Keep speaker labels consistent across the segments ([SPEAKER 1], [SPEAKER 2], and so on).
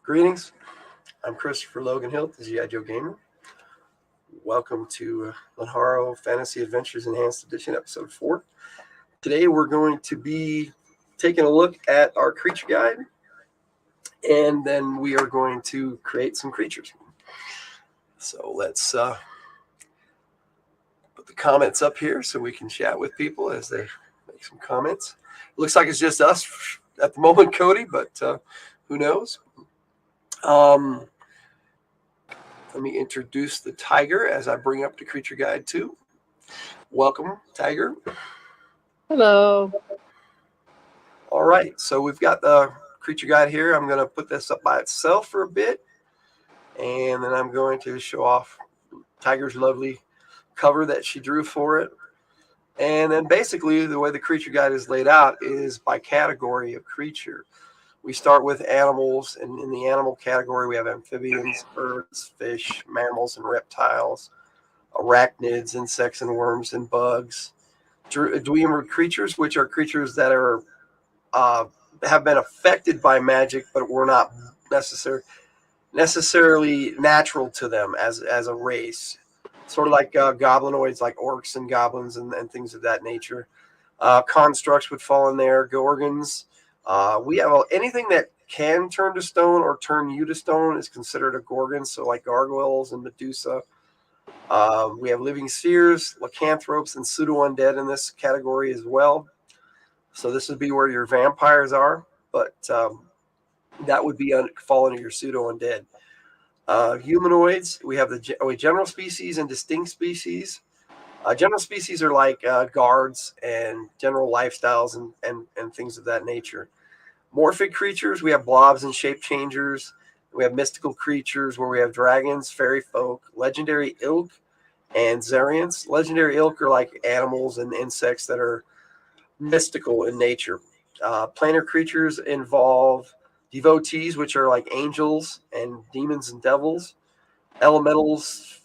[SPEAKER 1] Greetings. I'm Christopher Logan Hill, the G.I. Joe Gamer. Welcome to Lenharrow Fantasy Adventures Enhanced Edition, Episode 4. Today we're going to be taking a look at our creature guide, and then we are going to create some creatures. So let's put the comments up here so we can chat with people as they make some comments. It looks like it's just us at the moment, Cody, but who knows? Let me introduce the Tiger as I bring up the creature guide too. Welcome, Tiger.
[SPEAKER 2] Hello.
[SPEAKER 1] All right, so we've got the creature guide here. I'm going to put this up by itself for a bit, and then I'm going to show off Tiger's lovely cover that she drew for it. And then basically the way the creature guide is laid out is by category of creature. We start with animals, and in the animal category, we have amphibians, birds, fish, mammals, and reptiles, arachnids, insects, and worms, and bugs. Dwemer creatures, which are creatures that are have been affected by magic, but were not necessarily natural to them as a race. Sort of like goblinoids, like orcs and goblins and things of that nature. Constructs would fall in there, gorgons. We have anything that can turn to stone or turn you to stone is considered a gorgon. So like gargoyles and Medusa. We have living spheres, lycanthropes, and pseudo-undead in this category as well. So this would be where your vampires are, but that would be fall under your pseudo-undead. Humanoids, we have the general species and distinct species. General species are like guards and general lifestyles and things of that nature. Morphic creatures, we have blobs and shape changers. We have mystical creatures where we have dragons, fairy folk, legendary ilk, and Zariants. Legendary ilk are like animals and insects that are mystical in nature. Planar creatures involve devotees, which are like angels and demons and devils. Elementals,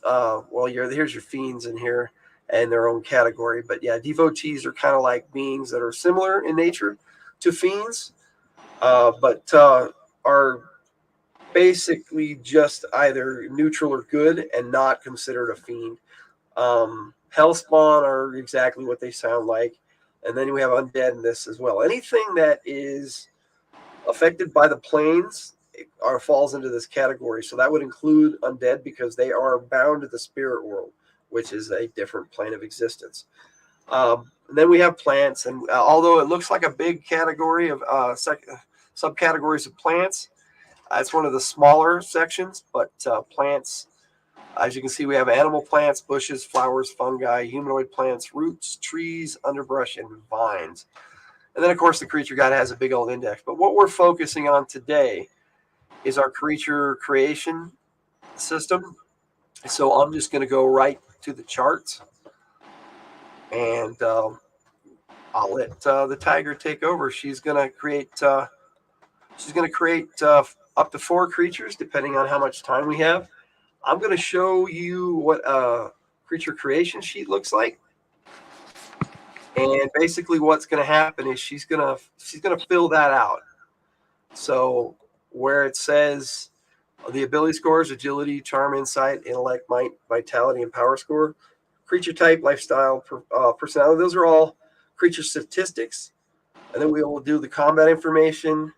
[SPEAKER 1] here's your fiends in here and their own category. But yeah, devotees are kind of like beings that are similar in nature to fiends, but are basically just either neutral or good and not considered a fiend. Hellspawn are exactly what they sound like. And then we have undead in this as well. Anything that is affected by the planes falls into this category. So that would include undead because they are bound to the spirit world, which is a different plane of existence. And then we have plants. And although it looks like a big category of subcategories of plants, it's one of the smaller sections, but plants, as you can see, we have animal plants, bushes, flowers, fungi, humanoid plants, roots, trees, underbrush, and vines. And then, of course, the creature guide has a big old index. But what we're focusing on today is our creature creation system. So I'm just going to go right to the charts, and I'll let the Tiger take over. She's going to create up to 4 creatures, depending on how much time we have. I'm going to show you what a creature creation sheet looks like. And basically what's going to happen is she's going to fill that out. So where it says the ability scores, agility, charm, insight, intellect, might, vitality, and power score, creature type, lifestyle, personality, those are all creature statistics. And then we will do the combat information,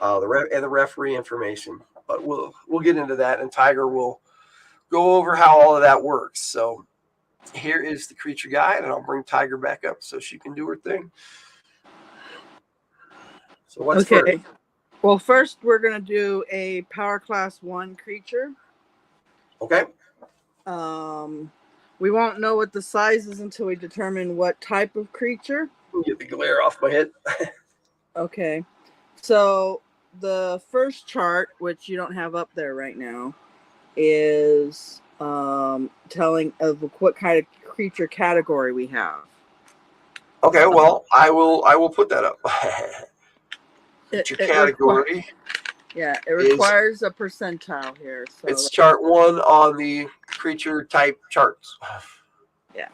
[SPEAKER 1] the referee information. But we'll get into that, and Tiger will go over how all of that works. So here is the creature guide, and I'll bring Tiger back up so she can do her thing. So what's first?
[SPEAKER 2] Well, first we're going to do a Power Class 1 creature.
[SPEAKER 1] Okay.
[SPEAKER 2] We won't know what the size is until we determine what type of creature.
[SPEAKER 1] Get the glare off my head.
[SPEAKER 2] Okay. So the first chart, which you don't have up there right now, is telling of what kind of creature category we have.
[SPEAKER 1] Okay, well, I will put that up. Creature category.
[SPEAKER 2] It requires a percentile here. So
[SPEAKER 1] it's chart 1 on the creature type charts.
[SPEAKER 2] Yeah.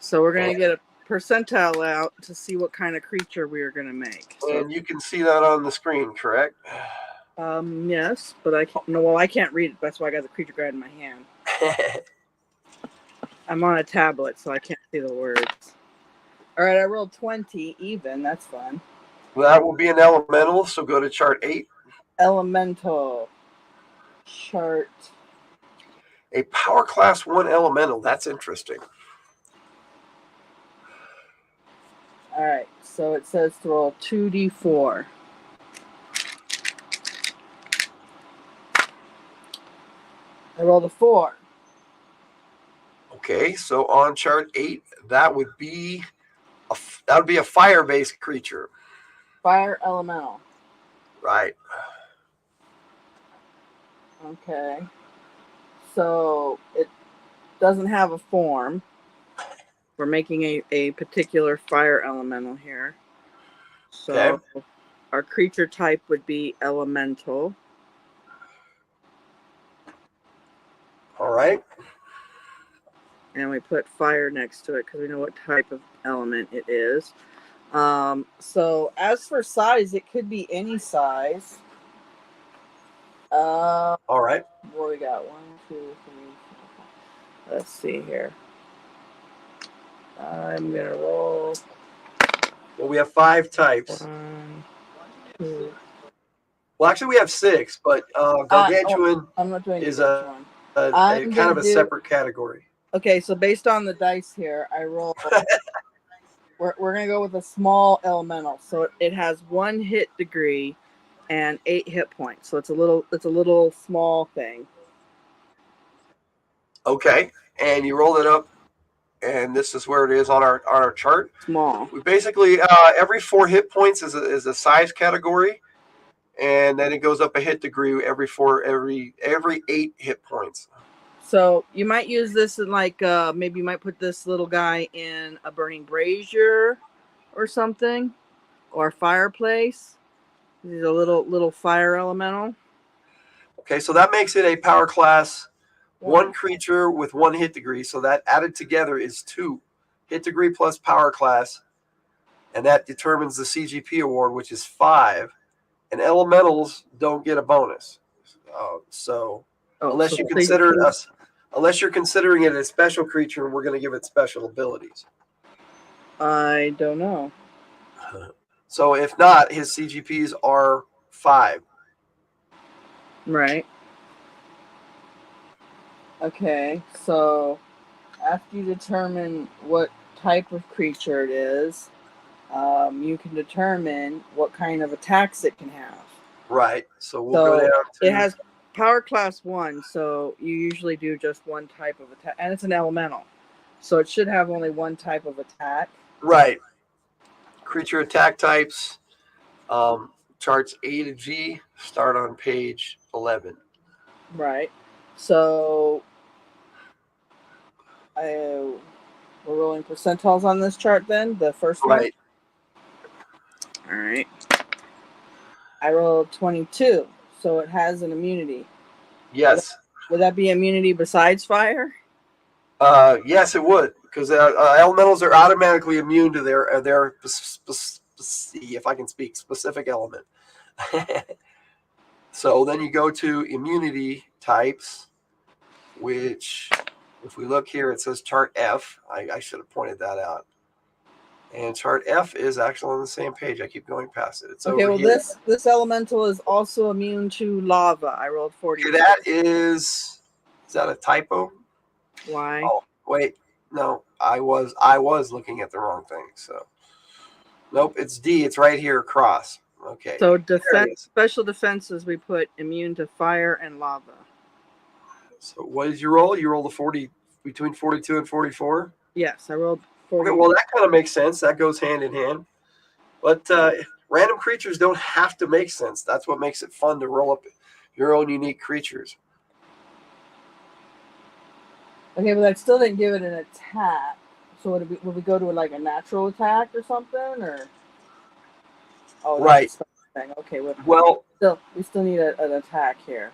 [SPEAKER 2] So we're going to get a percentile out to see what kind of creature we are going to make.
[SPEAKER 1] And you can see that on the screen, correct?
[SPEAKER 2] Yes, but I can't. No, well, I can't read it. That's why I got the creature guide in my hand. I'm on a tablet, so I can't see the words. All right, I rolled 20 even. That's fun.
[SPEAKER 1] Well, that will be an elemental, so go to chart 8.
[SPEAKER 2] Elemental chart.
[SPEAKER 1] A power class 1 elemental. That's interesting.
[SPEAKER 2] All right, so it says to roll 2d4. I rolled a 4.
[SPEAKER 1] Okay, so on chart 8, that would be a fire-based creature.
[SPEAKER 2] Fire elemental.
[SPEAKER 1] Right.
[SPEAKER 2] Okay. So it doesn't have a form. We're making a particular fire elemental here. So
[SPEAKER 1] Okay.
[SPEAKER 2] our creature type would be elemental.
[SPEAKER 1] All right.
[SPEAKER 2] And we put fire next to it because we know what type of element it is. So as for size, it could be any size.
[SPEAKER 1] All right.
[SPEAKER 2] What we got? 1, 2, 3, 4, 5. Let's see here. I'm gonna roll.
[SPEAKER 1] Well, we have 5 types.
[SPEAKER 2] 1, 2.
[SPEAKER 1] Well, actually, we have 6, but gargantuan
[SPEAKER 2] I'm not doing
[SPEAKER 1] is
[SPEAKER 2] gargantuan.
[SPEAKER 1] a kind of a separate category.
[SPEAKER 2] Okay, so based on the dice here, I roll. we're gonna go with a small elemental. So it has 1 hit degree and 8 hit points. So it's a little small thing.
[SPEAKER 1] Okay, and you roll it up, and this is where it is on our chart.
[SPEAKER 2] Small.
[SPEAKER 1] We basically every 4 hit points is a size category, and then it goes up a hit degree every 8 hit points.
[SPEAKER 2] So you might use this in maybe you might put this little guy in a burning brazier or something, or fireplace. He's a little fire elemental.
[SPEAKER 1] Okay, so that makes it a power class 1 creature with 1 hit degree. So that added together is 2 hit degree plus power class, and that determines the CGP award, which is 5. And elementals don't get a bonus. Unless you're considering it a special creature, we're going to give it special abilities.
[SPEAKER 2] I don't know.
[SPEAKER 1] So if not, his CGPs are 5.
[SPEAKER 2] Right. Okay, so after you determine what type of creature it is, you can determine what kind of attacks it can have.
[SPEAKER 1] Right. So we'll go down to...
[SPEAKER 2] It has power class 1, so you usually do just 1 type of attack. And it's an elemental, so it should have only 1 type of attack.
[SPEAKER 1] Right. Creature attack types, charts A to G, start on page 11.
[SPEAKER 2] Right. So we're rolling percentiles on this chart then, the first one?
[SPEAKER 1] Right.
[SPEAKER 2] All right. I rolled 22, so it has an immunity.
[SPEAKER 1] Yes.
[SPEAKER 2] Would that be immunity besides fire?
[SPEAKER 1] Yes, it would, because elementals are automatically immune to their if I can speak, specific element. So then you go to immunity types, which, if we look here, it says chart F. I should have pointed that out. And chart F is actually on the same page. I keep going past it. It's
[SPEAKER 2] okay,
[SPEAKER 1] over
[SPEAKER 2] well,
[SPEAKER 1] here.
[SPEAKER 2] this elemental is also immune to lava. I rolled 40.
[SPEAKER 1] Okay, that is that a typo?
[SPEAKER 2] Why?
[SPEAKER 1] Oh, wait. No, I was looking at the wrong thing. So, nope, it's D. It's right here across. Okay.
[SPEAKER 2] So special defenses, we put immune to fire and lava.
[SPEAKER 1] So what did you roll? You rolled a 40 between 42 and 44?
[SPEAKER 2] Yes, I rolled 40.
[SPEAKER 1] Okay, well, that kind of makes sense. That goes hand in hand. But random creatures don't have to make sense. That's what makes it fun to roll up your own unique creatures.
[SPEAKER 2] Okay, but that still didn't give it an attack. So would we go to a natural attack or something, or? Oh,
[SPEAKER 1] right.
[SPEAKER 2] Thing. Okay. We still need an attack here.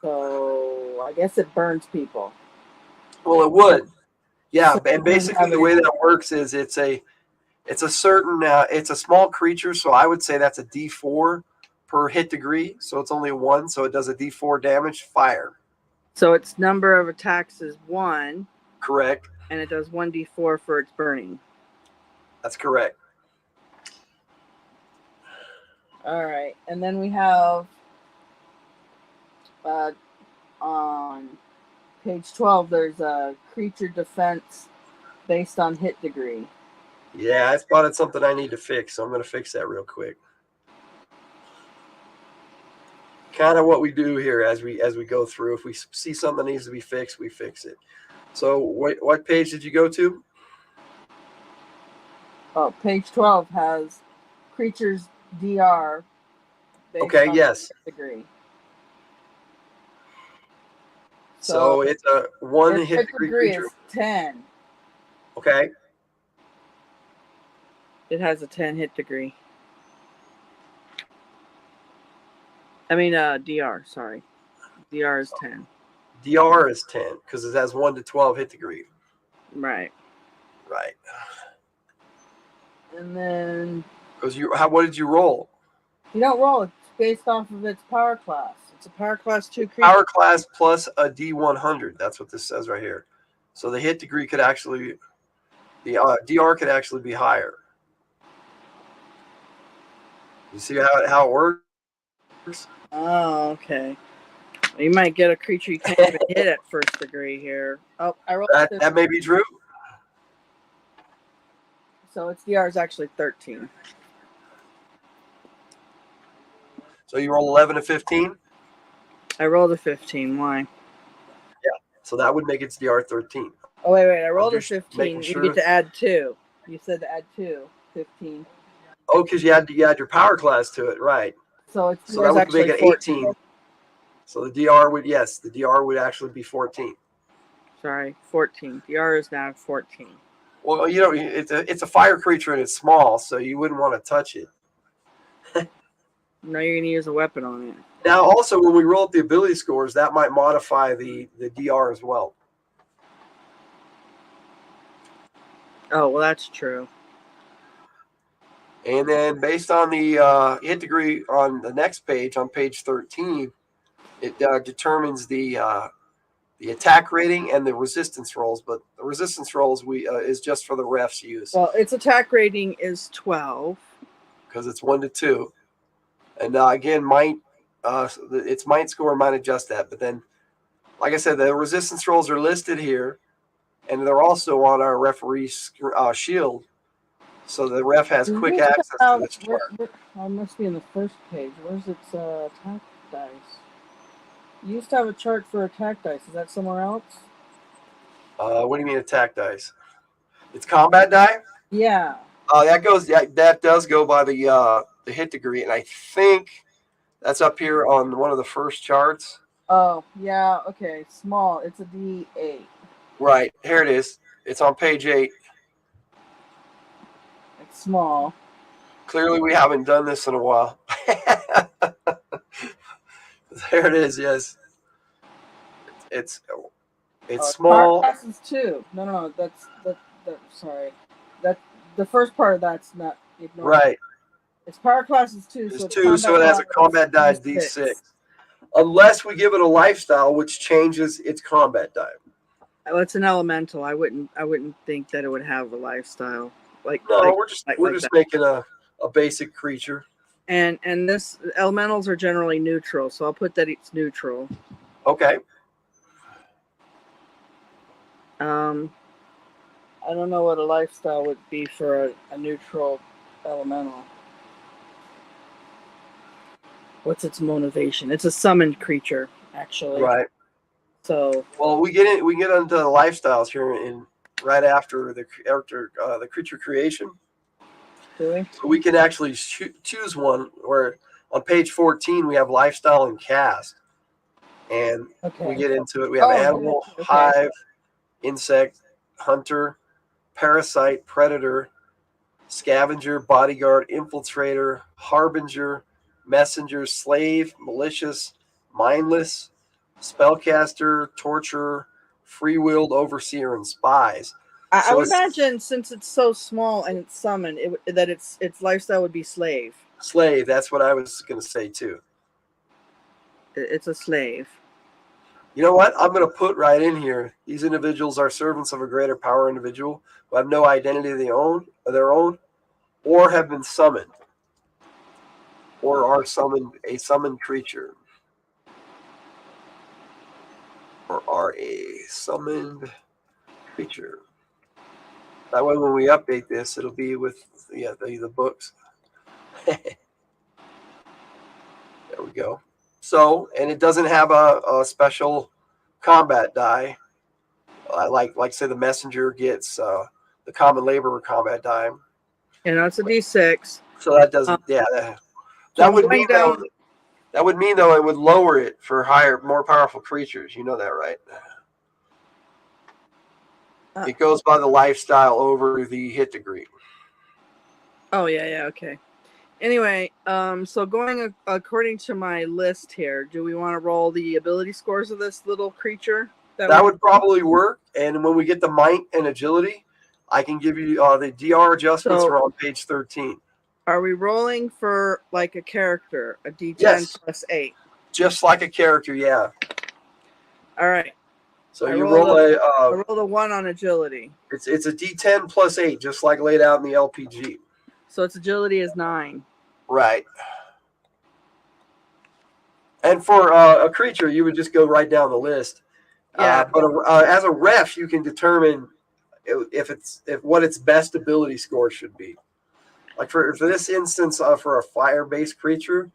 [SPEAKER 2] So I guess it burns people.
[SPEAKER 1] Well, it would. Yeah, and basically the way that works is it's a small creature, so I would say that's a D4 per hit degree, so it's only 1, so it does a D4 damage. Fire.
[SPEAKER 2] So its number of attacks is 1.
[SPEAKER 1] Correct.
[SPEAKER 2] And it does 1d4 for its burning.
[SPEAKER 1] That's correct.
[SPEAKER 2] All right, and then we have on page 12, there's a creature defense based on hit degree.
[SPEAKER 1] Yeah, I spotted something I need to fix, so I'm going to fix that real quick. Kind of what we do here as we go through. If we see something that needs to be fixed, we fix it. So what page did you go to?
[SPEAKER 2] Oh, page 12 has creatures DR based
[SPEAKER 1] Okay,
[SPEAKER 2] on
[SPEAKER 1] yes.
[SPEAKER 2] hit degree.
[SPEAKER 1] So it's a 1 hit degree creature.
[SPEAKER 2] Is 10.
[SPEAKER 1] Okay.
[SPEAKER 2] It has a 10 hit degree. I mean, DR, sorry. DR is 10.
[SPEAKER 1] DR is 10 because it has 1 to 12 hit degree.
[SPEAKER 2] Right.
[SPEAKER 1] Right.
[SPEAKER 2] And then...
[SPEAKER 1] Because what did you roll?
[SPEAKER 2] You don't roll. It's based off of its power class. It's a power class 2 creature.
[SPEAKER 1] Power class plus a D100. That's what this says right here. So the hit degree could actually... The DR could actually be higher. You see how it works?
[SPEAKER 2] Oh, okay. You might get a creature you can't even hit at first degree here. Oh, I rolled
[SPEAKER 1] that may be true.
[SPEAKER 2] So its DR is actually 13.
[SPEAKER 1] So you roll 11 to 15?
[SPEAKER 2] I rolled a 15. Why?
[SPEAKER 1] Yeah. So that would make its DR 13.
[SPEAKER 2] Oh, wait. I rolled a 15. You
[SPEAKER 1] Sure.
[SPEAKER 2] get to add 2. You said to add 2. 15.
[SPEAKER 1] Oh, because you had your power class to it, right.
[SPEAKER 2] So
[SPEAKER 1] that would make it
[SPEAKER 2] 14.
[SPEAKER 1] 18. So the DR would actually be 14.
[SPEAKER 2] Sorry, 14. DR is now 14.
[SPEAKER 1] Well, it's a fire creature and it's small, so you wouldn't want to touch it.
[SPEAKER 2] Now you're going to use a weapon on it.
[SPEAKER 1] Now, also, when we roll up the ability scores, that might modify the DR as well.
[SPEAKER 2] Oh, well, that's true.
[SPEAKER 1] And then based on the hit degree on the next page, on page 13, it determines the attack rating and the resistance rolls. But the resistance rolls is just for the refs use.
[SPEAKER 2] Well, its attack rating is 12.
[SPEAKER 1] Because it's 1 to 2. And again, its might score might adjust that. But then, like I said, the resistance rolls are listed here. And they're also on our referee's shield. So the ref has quick access to this chart.
[SPEAKER 2] I must be in the first page. Where's its attack dice? You used to have a chart for attack dice. Is that somewhere else?
[SPEAKER 1] What do you mean attack dice? It's combat die?
[SPEAKER 2] Yeah.
[SPEAKER 1] That does go by the hit degree, and I think that's up here on one of the first charts.
[SPEAKER 2] Oh, yeah, okay. Small. It's a D8.
[SPEAKER 1] Right. Here it is. It's on page 8.
[SPEAKER 2] It's small.
[SPEAKER 1] Clearly, we haven't done this in a while. There it is. Yes. It's small.
[SPEAKER 2] Power class is 2. No. That's sorry. That the first part of that's not ignored.
[SPEAKER 1] Right.
[SPEAKER 2] Its power class is 2.
[SPEAKER 1] It's 2, so it has a combat die D6. Unless we give it a lifestyle, which changes its combat die.
[SPEAKER 2] Well, it's an elemental. I wouldn't think that it would have a lifestyle.
[SPEAKER 1] We're just making a basic creature.
[SPEAKER 2] And this elementals are generally neutral, so I'll put that it's neutral.
[SPEAKER 1] Okay.
[SPEAKER 2] I don't know what a lifestyle would be for a neutral elemental. What's its motivation? It's a summoned creature, actually.
[SPEAKER 1] Right.
[SPEAKER 2] So.
[SPEAKER 1] Well, we get into the lifestyles here right after the creature creation.
[SPEAKER 2] Do we?
[SPEAKER 1] So we can actually choose one where on page 14 we have lifestyle and cast, and we get into it. We have animal, hive, insect, hunter, parasite, predator, scavenger, bodyguard, infiltrator, harbinger, messenger, slave, malicious, mindless, spellcaster, torturer, free-willed, overseer, and spies.
[SPEAKER 2] I would imagine, since it's so small and it's summoned, that its lifestyle would be slave.
[SPEAKER 1] Slave. That's what I was going to say too.
[SPEAKER 2] It's a slave.
[SPEAKER 1] You know what? I'm going to put right in here. These individuals are servants of a greater power individual who have no identity of their own, or have been summoned, or are summoned a summoned creature, or are a summoned creature. That way, when we update this, it'll be with the books. There we go. So, and it doesn't have a special combat die. Like say the messenger gets the common laborer combat die.
[SPEAKER 2] You know, it's a D6.
[SPEAKER 1] So that doesn't.
[SPEAKER 2] So
[SPEAKER 1] That
[SPEAKER 2] I'm
[SPEAKER 1] would
[SPEAKER 2] going
[SPEAKER 1] mean though.
[SPEAKER 2] down.
[SPEAKER 1] That would mean though it would lower it for higher, more powerful creatures. You know that, right? It goes by the lifestyle over the hit degree.
[SPEAKER 2] Oh yeah, okay. Anyway, so going according to my list here, do we want to roll the ability scores of this little creature?
[SPEAKER 1] That would probably work. And when we get the might and agility, I can give you the DR adjustments are on page 13.
[SPEAKER 2] Are we rolling for like a character, a D10
[SPEAKER 1] yes.
[SPEAKER 2] plus 8?
[SPEAKER 1] Just like a character, yeah.
[SPEAKER 2] All right.
[SPEAKER 1] So I roll
[SPEAKER 2] a 1 on agility.
[SPEAKER 1] It's a D10 plus 8, just like laid out in the LPG.
[SPEAKER 2] So its agility is 9.
[SPEAKER 1] Right. And for a creature, you would just go right down the list.
[SPEAKER 2] Yeah.
[SPEAKER 1] But as a ref, you can determine if what its best ability score should be. Like for this instance, for a fire-based creature,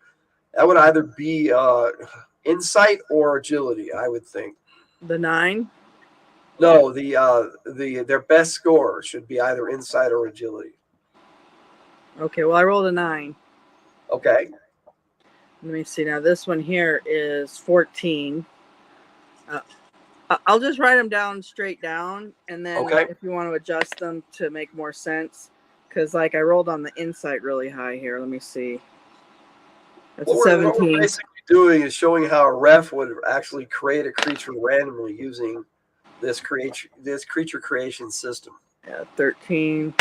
[SPEAKER 1] that would either be insight or agility, I would think.
[SPEAKER 2] The 9?
[SPEAKER 1] No, their best score should be either insight or agility.
[SPEAKER 2] Okay, well I rolled a 9.
[SPEAKER 1] Okay.
[SPEAKER 2] Let me see. Now this one here is 14. I'll just write them down straight down, and then if you want to adjust them to make more sense, because like I rolled on the insight really high here. Let me see. That's a 17.
[SPEAKER 1] What we're basically doing is showing how a ref would actually create a creature randomly using this creature creation system.
[SPEAKER 2] Yeah, 13.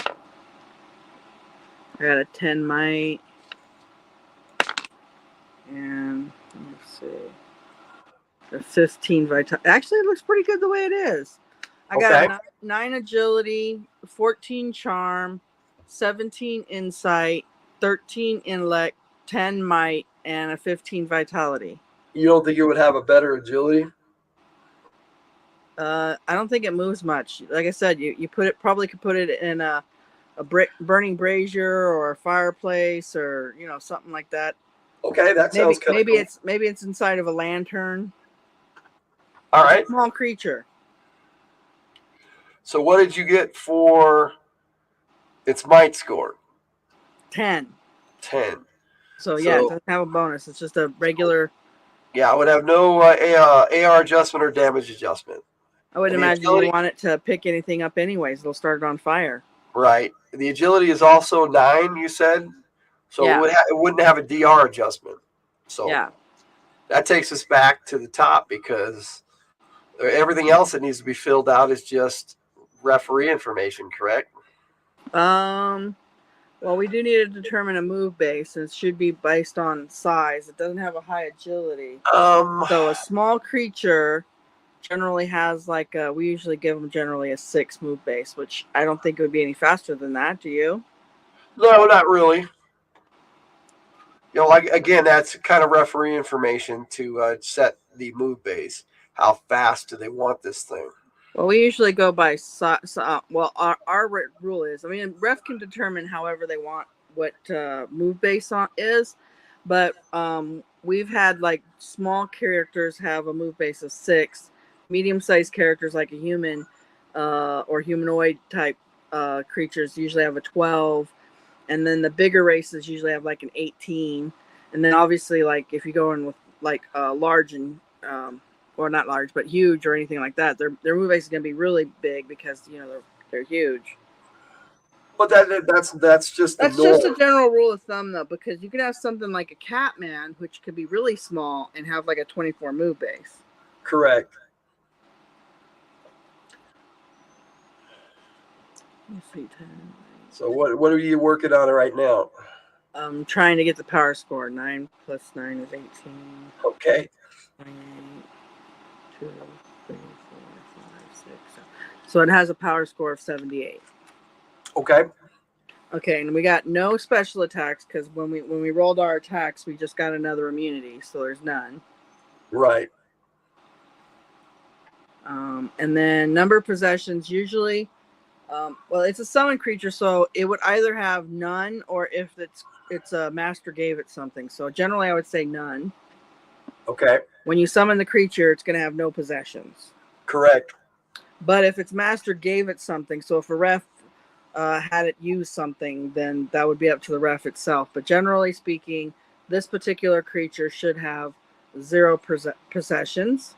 [SPEAKER 2] I got a 10 might. And let me see. A 15 vitality. Actually, it looks pretty good the way it is. I got a 9 agility, 14 charm, 17 insight, 13 intellect, 10 might, and a 15 vitality.
[SPEAKER 1] You don't think it would have a better agility?
[SPEAKER 2] I don't think it moves much. Like I said, you probably could put it in a burning brazier or a fireplace or something like that.
[SPEAKER 1] Okay, that sounds kind of cool.
[SPEAKER 2] Maybe it's inside of a lantern.
[SPEAKER 1] All right.
[SPEAKER 2] Small creature.
[SPEAKER 1] So what did you get for its might score?
[SPEAKER 2] 10.
[SPEAKER 1] 10.
[SPEAKER 2] So yeah, it doesn't have a bonus. It's just a regular.
[SPEAKER 1] Yeah, I would have no AR adjustment or damage adjustment.
[SPEAKER 2] I would imagine you want it to pick anything up anyways. It'll start it on fire.
[SPEAKER 1] Right. The agility is also 9, you said? So it wouldn't have a DR adjustment. So that takes us back to the top because everything else that needs to be filled out is just referee information, correct?
[SPEAKER 2] Well, we do need to determine a move base, and it should be based on size. It doesn't have a high agility. So a small creature generally has we usually give them generally a 6 move base, which I don't think it would be any faster than that. Do you?
[SPEAKER 1] No, not really. Again, that's kind of referee information to set the move base. How fast do they want this thing?
[SPEAKER 2] Well, we usually go by well, our rule is, ref can determine however they want what move base is, but we've had small characters have a move base of 6, medium-sized characters like a human or humanoid type creatures usually have a 12, and then the bigger races usually have an 18, and then obviously if you go in with large and or not large, but huge or anything like that, their move base is going to be really big because they're huge.
[SPEAKER 1] But that's just
[SPEAKER 2] a general rule of thumb though, because you could have something like a Catman, which could be really small and have a 24 move base.
[SPEAKER 1] Correct.
[SPEAKER 2] Let's see, 10.
[SPEAKER 1] So what are you working on right now?
[SPEAKER 2] I'm trying to get the power score. 9 plus 9 is 18.
[SPEAKER 1] Okay.
[SPEAKER 2] 9, 2, 3, 4, 5, 6, 7. So it has a power score of 78.
[SPEAKER 1] Okay.
[SPEAKER 2] Okay, and we got no special attacks because when we rolled our attacks, we just got another immunity, so there's none.
[SPEAKER 1] Right.
[SPEAKER 2] And then number of possessions usually, well, it's a summon creature, so it would either have none or if it's a master gave it something. So generally, I would say none.
[SPEAKER 1] Okay.
[SPEAKER 2] When you summon the creature, it's going to have no possessions.
[SPEAKER 1] Correct.
[SPEAKER 2] But if its master gave it something, so if a ref had it use something, then that would be up to the ref itself. But generally speaking, this particular creature should have 0 possessions.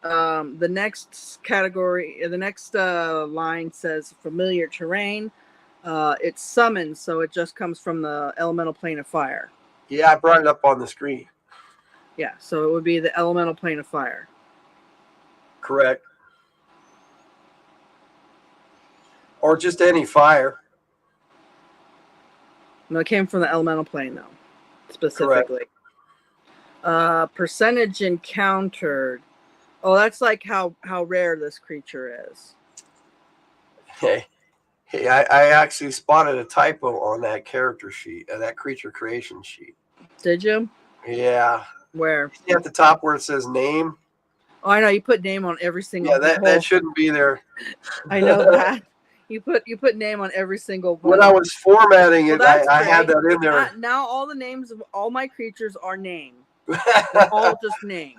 [SPEAKER 2] The next category, the next line says familiar terrain. It's summoned, so it just comes from the elemental plane of fire.
[SPEAKER 1] Yeah, I brought it up on the screen.
[SPEAKER 2] Yeah, so it would be the elemental plane of fire.
[SPEAKER 1] Correct. Or just any fire.
[SPEAKER 2] No, it came from the elemental plane, though, specifically. Percentage encountered. Oh, that's like how rare this creature is.
[SPEAKER 1] Hey, I actually spotted a typo on that character sheet, that creature creation sheet.
[SPEAKER 2] Did you?
[SPEAKER 1] Yeah.
[SPEAKER 2] Where?
[SPEAKER 1] See at the top where it says name?
[SPEAKER 2] Oh, I know. You put name on every single.
[SPEAKER 1] Yeah, that shouldn't be there.
[SPEAKER 2] I know that. You put name on every single one.
[SPEAKER 1] When I was formatting it,
[SPEAKER 2] well,
[SPEAKER 1] I had that in there.
[SPEAKER 2] Now all the names of all my creatures are named. They're all just named.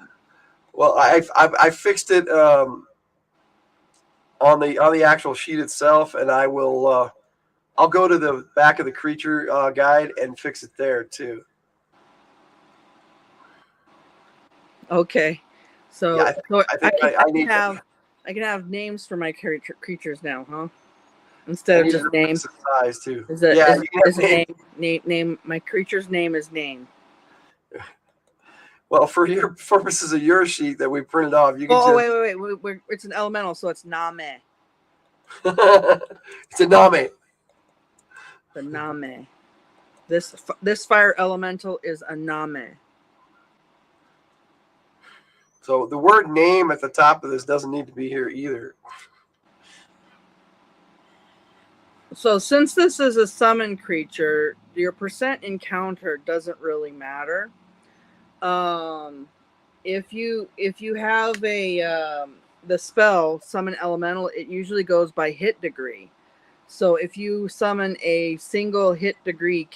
[SPEAKER 1] Well, I fixed it on the actual sheet itself, and I will. I'll go to the back of the creature guide and fix it there too.
[SPEAKER 2] Okay, so
[SPEAKER 1] yeah,
[SPEAKER 2] I can have names for my creatures now, huh? Instead of just names.
[SPEAKER 1] Size too.
[SPEAKER 2] Is it name? My creature's name is name.
[SPEAKER 1] Well, for your purposes of your sheet that we printed off, you can.
[SPEAKER 2] Wait! It's an elemental, so it's Name.
[SPEAKER 1] It's a Name.
[SPEAKER 2] The Name. This fire elemental is a Name.
[SPEAKER 1] So the word name at the top of this doesn't need to be here either.
[SPEAKER 2] So since this is a summon creature, your percent encountered doesn't really matter. If you have the spell summon elemental, it usually goes by hit degree. So if you summon a single hit degree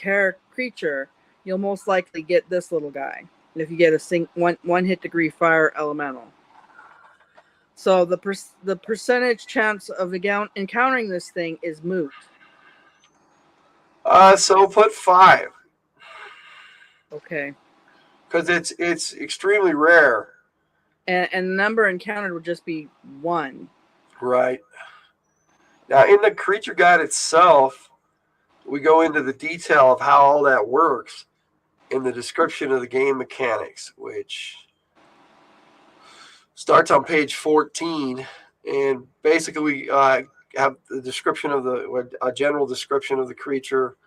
[SPEAKER 2] creature, you'll most likely get this little guy. If you get a one hit degree fire elemental. So the percentage chance of encountering this thing is moot.
[SPEAKER 1] So put 5.
[SPEAKER 2] Okay.
[SPEAKER 1] Because it's extremely rare.
[SPEAKER 2] And the number encountered would just be 1.
[SPEAKER 1] Right. Now in the creature guide itself, we go into the detail of how all that works in the description of the game mechanics, which starts on page 14, and basically we have the description of a general description of the creature,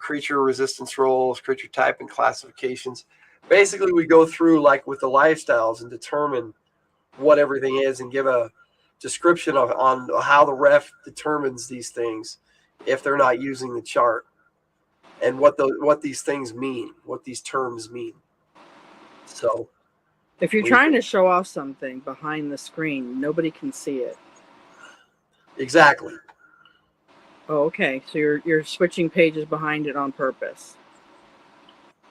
[SPEAKER 1] creature resistance rolls, creature type and classifications. Basically, we go through like with the lifestyles and determine what everything is and give a description on how the ref determines these things if they're not using the chart, and what these things mean, what these terms mean. So
[SPEAKER 2] if you're trying to show off something behind the screen, nobody can see it.
[SPEAKER 1] Exactly.
[SPEAKER 2] Oh, okay. So you're switching pages behind it on purpose.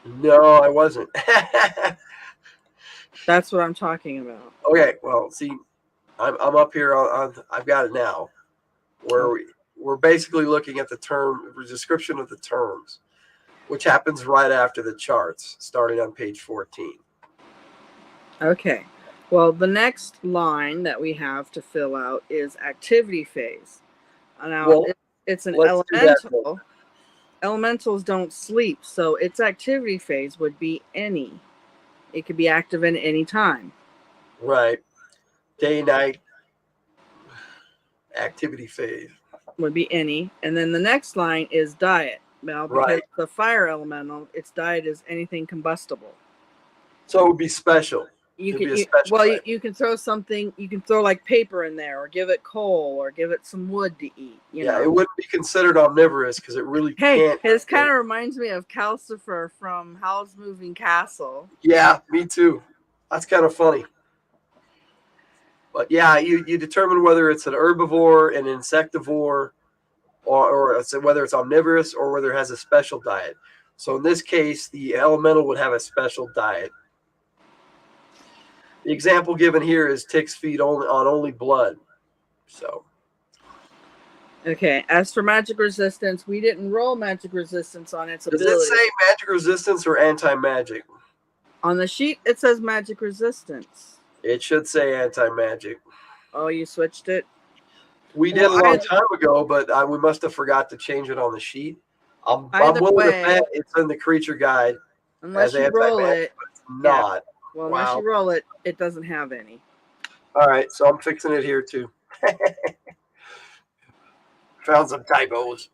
[SPEAKER 1] No, I wasn't.
[SPEAKER 2] That's what I'm talking about.
[SPEAKER 1] Okay, well, see, I'm up here on I've got it now, where we're basically looking at the description of the terms, which happens right after the charts, starting on page 14.
[SPEAKER 2] Okay. Well, the next line that we have to fill out is activity phase. Now, it's an elemental. Elementals don't sleep, so its activity phase would be any. It could be active at any time.
[SPEAKER 1] Right. Day, night, activity phase.
[SPEAKER 2] Would be any. And then the next line is diet. Well, because
[SPEAKER 1] Right.
[SPEAKER 2] the fire elemental, its diet is anything combustible.
[SPEAKER 1] So it would be special.
[SPEAKER 2] You
[SPEAKER 1] It'd
[SPEAKER 2] can
[SPEAKER 1] be a special
[SPEAKER 2] well
[SPEAKER 1] diet.
[SPEAKER 2] you can throw something. You can throw like paper in there, or give it coal, or give it some wood to eat. You know.
[SPEAKER 1] It wouldn't be considered omnivorous because it really
[SPEAKER 2] Hey,
[SPEAKER 1] can't.
[SPEAKER 2] this kind of reminds me of Calcifer from Howl's Moving Castle.
[SPEAKER 1] Yeah, me too. That's kind of funny. But yeah, you determine whether it's an herbivore, an insectivore, or whether it's omnivorous or whether it has a special diet. So in this case, the elemental would have a special diet. The example given here is ticks feed on only blood. So
[SPEAKER 2] Okay, as for magic resistance, we didn't roll magic resistance on its
[SPEAKER 1] does
[SPEAKER 2] ability.
[SPEAKER 1] it say magic resistance or anti-magic?
[SPEAKER 2] On the sheet, it says magic resistance.
[SPEAKER 1] It should say anti-magic.
[SPEAKER 2] Oh, you switched it?
[SPEAKER 1] We did a long time ago, but we must have forgot to change it on the sheet. I'm willing to bet it's in the creature guide.
[SPEAKER 2] Unless you roll it.
[SPEAKER 1] But it's not.
[SPEAKER 2] Yeah. Well, unless you roll it, it doesn't have any.
[SPEAKER 1] All right, so I'm fixing it here too. Found some typos.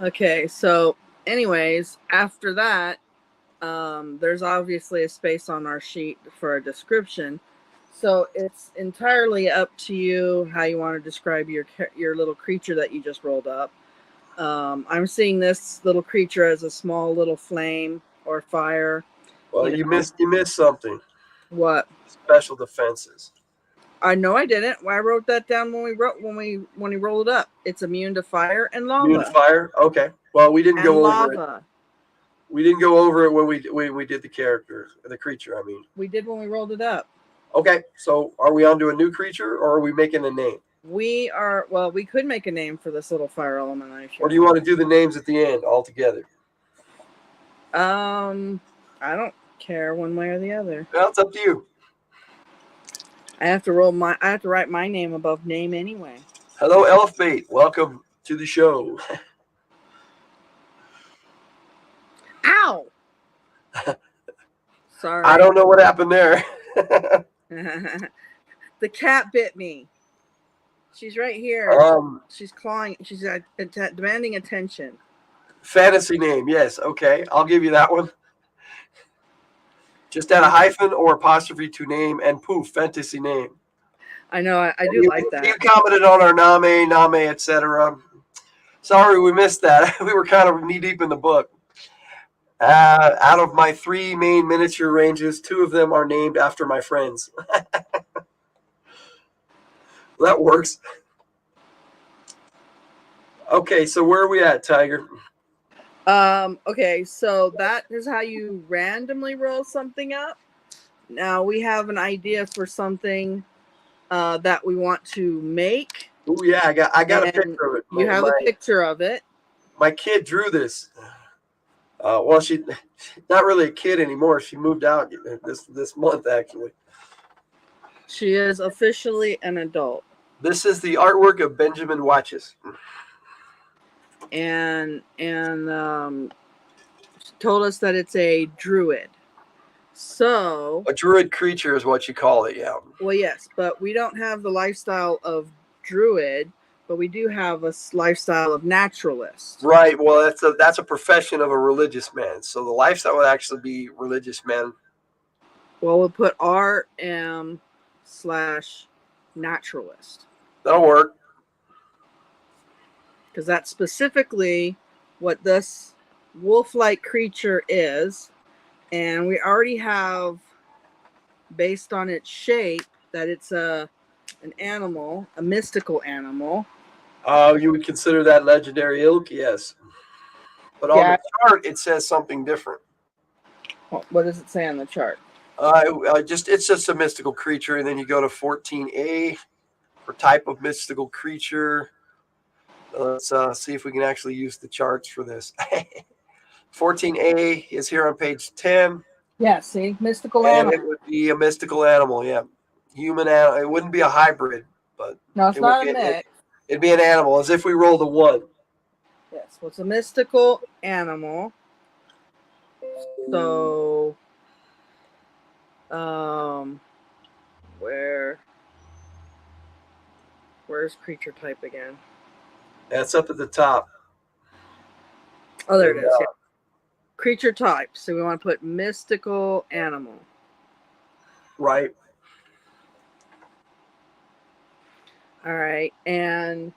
[SPEAKER 2] Okay, so anyways, after that, there's obviously a space on our sheet for a description. So it's entirely up to you how you want to describe your little creature that you just rolled up. I'm seeing this little creature as a small little flame or fire.
[SPEAKER 1] Well, you missed something.
[SPEAKER 2] What?
[SPEAKER 1] Special defenses.
[SPEAKER 2] I know I didn't. I wrote that down when we rolled it up. It's immune to fire and lava.
[SPEAKER 1] Immune to fire? Okay. Well, we didn't go over
[SPEAKER 2] lava.
[SPEAKER 1] We didn't go over it when we did the creature. I mean,
[SPEAKER 2] we did when we rolled it up.
[SPEAKER 1] Okay, so are we on to a new creature, or are we making a name?
[SPEAKER 2] We are. Well, we could make a name for this little fire element.
[SPEAKER 1] Or do you want to do the names at the end all together?
[SPEAKER 2] I don't care one way or the other.
[SPEAKER 1] Well, it's up to you.
[SPEAKER 2] I have to write my name above name anyway.
[SPEAKER 1] Hello, Elfbait. Welcome to the show.
[SPEAKER 2] Ow! Sorry.
[SPEAKER 1] I don't know what happened there.
[SPEAKER 2] The cat bit me. She's right here. She's clawing. She's demanding attention.
[SPEAKER 1] Fantasy name, yes. Okay, I'll give you that one. Just add a hyphen or apostrophe to name, and poof, fantasy name.
[SPEAKER 2] I know. I do like that.
[SPEAKER 1] You commented on our name, etc. Sorry, we missed that. We were kind of knee deep in the book. Out of my 3 main miniature ranges, 2 of them are named after my friends. That works. Okay, so where are we at, Tiger?
[SPEAKER 2] Okay, so that is how you randomly roll something up. Now we have an idea for something that we want to make.
[SPEAKER 1] Oh yeah, I got a picture of it.
[SPEAKER 2] You have a picture of it.
[SPEAKER 1] My kid drew this. Well, she's not really a kid anymore. She moved out this month, actually.
[SPEAKER 2] She is officially an adult.
[SPEAKER 1] This is the artwork of Benjamin Watches.
[SPEAKER 2] And told us that it's a druid. So
[SPEAKER 1] a druid creature is what you call it, yeah.
[SPEAKER 2] Well, yes, but we don't have the lifestyle of druid, but we do have a lifestyle of naturalist.
[SPEAKER 1] Right. Well, that's a profession of a religious man. So the lifestyle would actually be religious man.
[SPEAKER 2] Well, we'll put RM/naturalist.
[SPEAKER 1] That'll work.
[SPEAKER 2] Because that's specifically what this wolf-like creature is. And we already have, based on its shape, that it's an animal, a mystical animal.
[SPEAKER 1] You would consider that legendary ilk, yes. But on the chart, it says something different.
[SPEAKER 2] What does it say on the chart?
[SPEAKER 1] It's just a mystical creature, and then you go to 14A for type of mystical creature. Let's see if we can actually use the charts for this. 14A is here on page 10.
[SPEAKER 2] Yeah, see, mystical animal.
[SPEAKER 1] It would be a mystical animal, yeah. Human animal. It wouldn't be a hybrid, but
[SPEAKER 2] no, it's not a mix.
[SPEAKER 1] It'd be an animal, as if we rolled a 1.
[SPEAKER 2] Yes, well, it's a mystical animal. So Where's creature type again?
[SPEAKER 1] That's up at the top.
[SPEAKER 2] Oh, there it
[SPEAKER 1] And,
[SPEAKER 2] is. Yeah. Creature type. So we want to put mystical animal.
[SPEAKER 1] right.
[SPEAKER 2] All right. And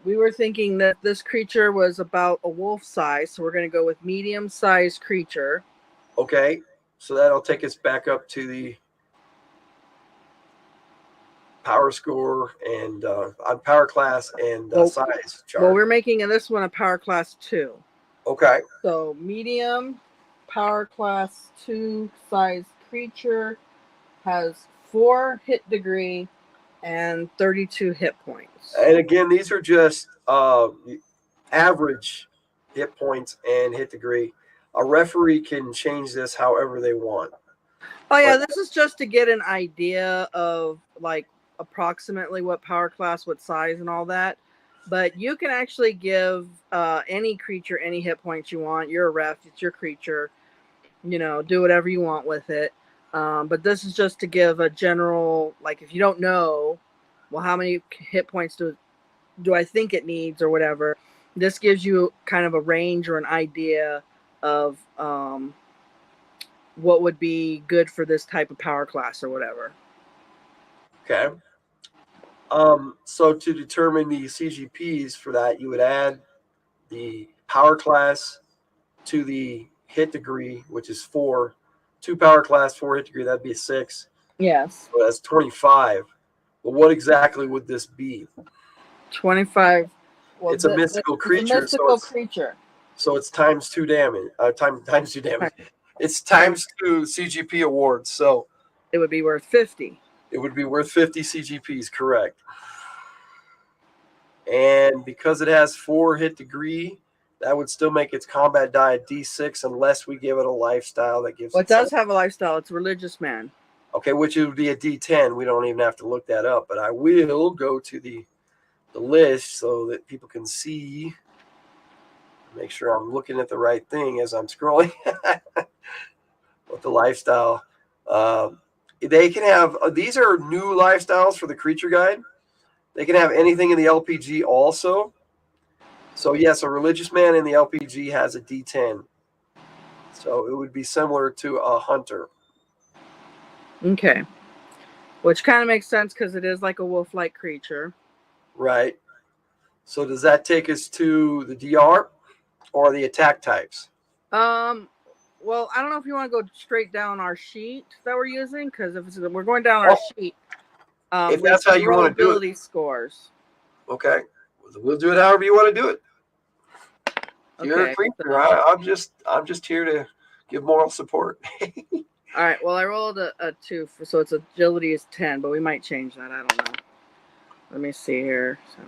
[SPEAKER 2] we were thinking that this creature was about a wolf size. So we're going to go with medium sized creature.
[SPEAKER 1] Okay. So that'll take us back up to the power score and power class and size chart.
[SPEAKER 2] Well, we're making this one a power class 2.
[SPEAKER 1] Okay.
[SPEAKER 2] So medium power class 2 size creature has 4 hit degree and 32 hit points.
[SPEAKER 1] And again, these are just average hit points and hit degree. A referee can change this however they want.
[SPEAKER 2] Oh yeah, this is just to get an idea of like approximately what power class, what size, and all that. But you can actually give any creature any hit points you want. You're a ref, it's your creature. You know, do whatever you want with it. But this is just to give a general, like if you don't know, well, how many hit points do I think it needs or whatever. This gives you kind of a range or an idea of what would be good for this type of power class or whatever.
[SPEAKER 1] Okay. So to determine the CGPs for that, you would add the power class to the hit degree, which is 4. 2 power class, 4 hit degree, that'd be a 6.
[SPEAKER 2] Yes.
[SPEAKER 1] So that's 25. Well, what exactly would this be?
[SPEAKER 2] 25. Well,
[SPEAKER 1] it's a mystical creature.
[SPEAKER 2] It's a mystical creature.
[SPEAKER 1] So it's times 2 damage. Times 2 damage. It's times 2 CGP awards. So
[SPEAKER 2] it would be worth 50.
[SPEAKER 1] It would be worth 50 CGPs, correct. And because it has 4 hit degree, that would still make its combat die a D6 unless we give it a lifestyle that gives
[SPEAKER 2] it does have a lifestyle. It's a religious man.
[SPEAKER 1] Okay, which it would be a D10. We don't even have to look that up, but I will go to the list so that people can see. Make sure I'm looking at the right thing as I'm scrolling. With the lifestyle. They can have, these are new lifestyles for the creature guide. They can have anything in the LPG also. So yes, a religious man in the LPG has a D10. So it would be similar to a hunter.
[SPEAKER 2] Okay. Which kind of makes sense because it is like a wolf-like creature.
[SPEAKER 1] Right. So does that take us to the DR or the attack types?
[SPEAKER 2] Well, I don't know if you want to go straight down our sheet that we're using, because if we're going down our sheet,
[SPEAKER 1] if that's how you want to do it,
[SPEAKER 2] ability scores.
[SPEAKER 1] Okay, we'll do it however you want to do it. You're a creature. I'm just here to give moral support.
[SPEAKER 2] All right. Well, I rolled a 2, so its agility is 10, but we might change that. I don't know. Let me see here. So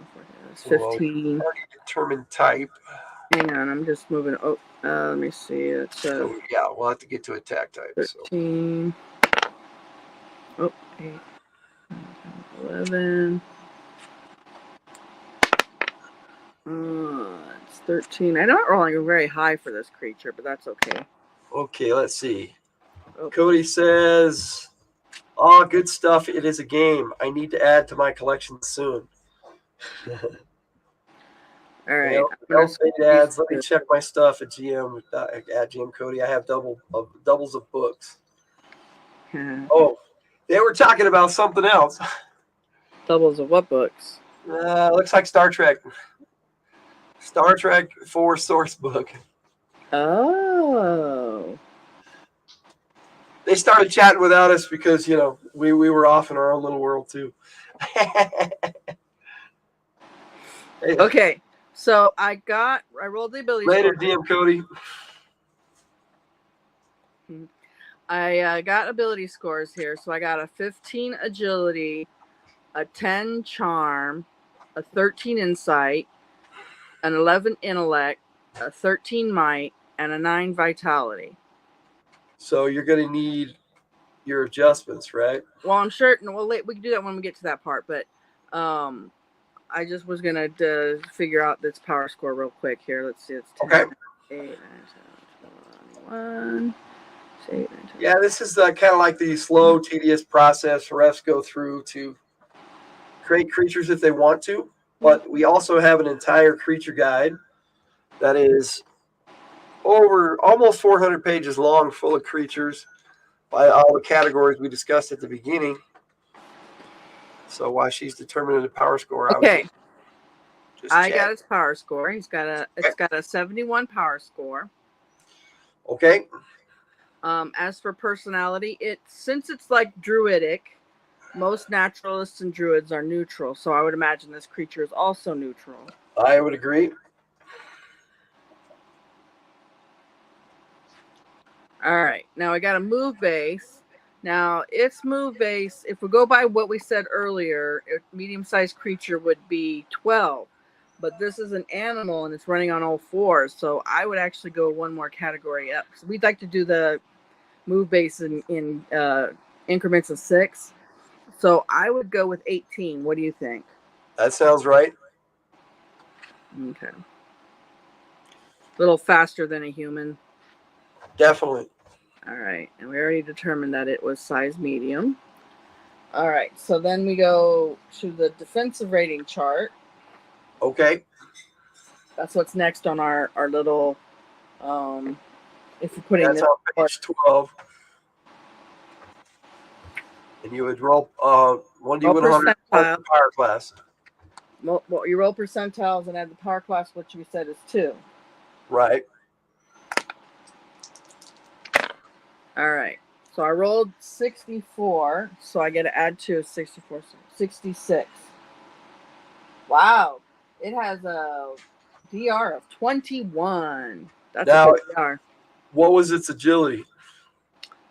[SPEAKER 2] it's 15.
[SPEAKER 1] Already determined type.
[SPEAKER 2] Hang on, I'm just moving. Oh, let me see. It's
[SPEAKER 1] so yeah, we'll have to get to attack type.
[SPEAKER 2] 13. So. Oh, 8, 11. It's 13. I'm not rolling very high for this creature, but that's okay.
[SPEAKER 1] Okay, let's see. Oh. Cody says, "Oh, good stuff. It is a game. I need to add to my collection soon."
[SPEAKER 2] All right.
[SPEAKER 1] Ads. Let me check my stuff at GM at GM Cody. I have doubles of books. Oh, they were talking about something else.
[SPEAKER 2] Doubles of what books?
[SPEAKER 1] Looks like Star Trek. Star Trek 4 source book.
[SPEAKER 2] Oh.
[SPEAKER 1] They started chatting without us because, we were off in our own little world too.
[SPEAKER 2] Okay. So I rolled the ability
[SPEAKER 1] later, DM Cody.
[SPEAKER 2] I got ability scores here. So I got a 15 agility, a 10 charm, a 13 insight, an 11 intellect, a 13 might, and a 9 vitality.
[SPEAKER 1] So you're going to need your adjustments, right?
[SPEAKER 2] Well, I'm sure. Well, we can do that when we get to that part. But I just was going to figure out this power score real quick here. Let's see. It's 10,
[SPEAKER 1] okay.
[SPEAKER 2] 8, 9, 7, 21.
[SPEAKER 1] Yeah, this is kind of like the slow, tedious process refs go through to create creatures if they want to. But we also have an entire creature guide that is over almost 400 pages long, full of creatures by all the categories we discussed at the beginning. So while she's determining the power score,
[SPEAKER 2] Okay.
[SPEAKER 1] I
[SPEAKER 2] got his power score. It's got a 71 power score.
[SPEAKER 1] Okay.
[SPEAKER 2] As for personality, since it's like druidic, most naturalists and druids are neutral, so I would imagine this creature is also neutral.
[SPEAKER 1] I would agree.
[SPEAKER 2] All right, now I got a move base. Now its move base, if we go by what we said earlier, a medium-sized creature would be 12. But this is an animal and it's running on all fours, so I would actually go one more category up. So we'd like to do the move base in increments of 6. So I would go with 18. What do you think?
[SPEAKER 1] That sounds right.
[SPEAKER 2] Okay. A little faster than a human.
[SPEAKER 1] Definitely.
[SPEAKER 2] All right. And we already determined that it was size medium. All right. So then we go to the defensive rating chart.
[SPEAKER 1] Okay.
[SPEAKER 2] That's what's next on our little, if you're putting
[SPEAKER 1] this on page 12. And you would roll 1d100 plus the power class.
[SPEAKER 2] Well, you roll percentiles and add the power class, which we said is 2.
[SPEAKER 1] Right.
[SPEAKER 2] All right. So I rolled 64, so I get to add 2 is 64, 66. Wow. It has a DR of 21. That's a good DR.
[SPEAKER 1] What was its agility?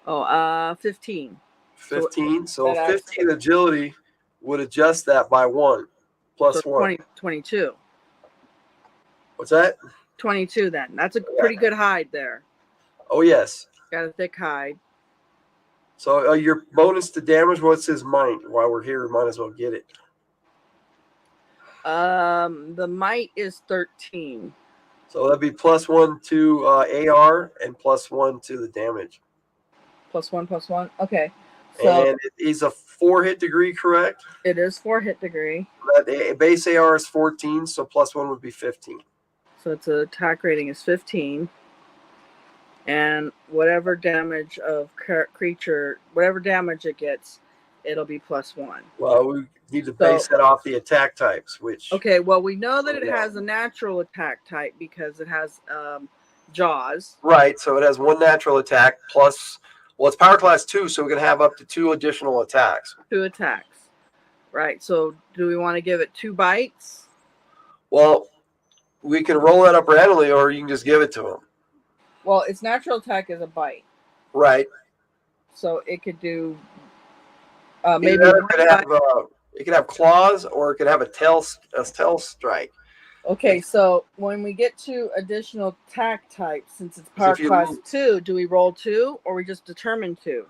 [SPEAKER 2] 15.
[SPEAKER 1] 15. So 15 agility would adjust that by 1 plus 1.
[SPEAKER 2] 22.
[SPEAKER 1] What's that?
[SPEAKER 2] 22 then. That's a pretty good hide there.
[SPEAKER 1] Oh, yes.
[SPEAKER 2] Got a thick hide.
[SPEAKER 1] So your bonus to damage, what's his might? While we're here, we might as well get it.
[SPEAKER 2] The might is 13.
[SPEAKER 1] So that'd be +1 to AR and +1 to the damage.
[SPEAKER 2] +1. Okay. So
[SPEAKER 1] and he's a 4-hit degree, correct?
[SPEAKER 2] It is 4-hit degree.
[SPEAKER 1] That base AR is 14, so +1 would be 15.
[SPEAKER 2] So its attack rating is 15. And whatever damage of creature, whatever damage it gets, it'll be +1.
[SPEAKER 1] Well, we need to base that off the attack types, which...
[SPEAKER 2] Okay, well, we know that it has a natural attack type because it has jaws.
[SPEAKER 1] Right, so it has 1 natural attack plus... Well, it's power class 2, so we can have up to 2 additional attacks.
[SPEAKER 2] 2 attacks. Right, so do we want to give it 2 bites?
[SPEAKER 1] Well, we can roll that up randomly, or you can just give it to him.
[SPEAKER 2] Well, its natural attack is a bite.
[SPEAKER 1] Right.
[SPEAKER 2] So it could do
[SPEAKER 1] maybe it could have claws, or it could have a tail strike.
[SPEAKER 2] Okay, so when we get to additional attack types, since it's power class 2, do we roll 2, or we just determine 2?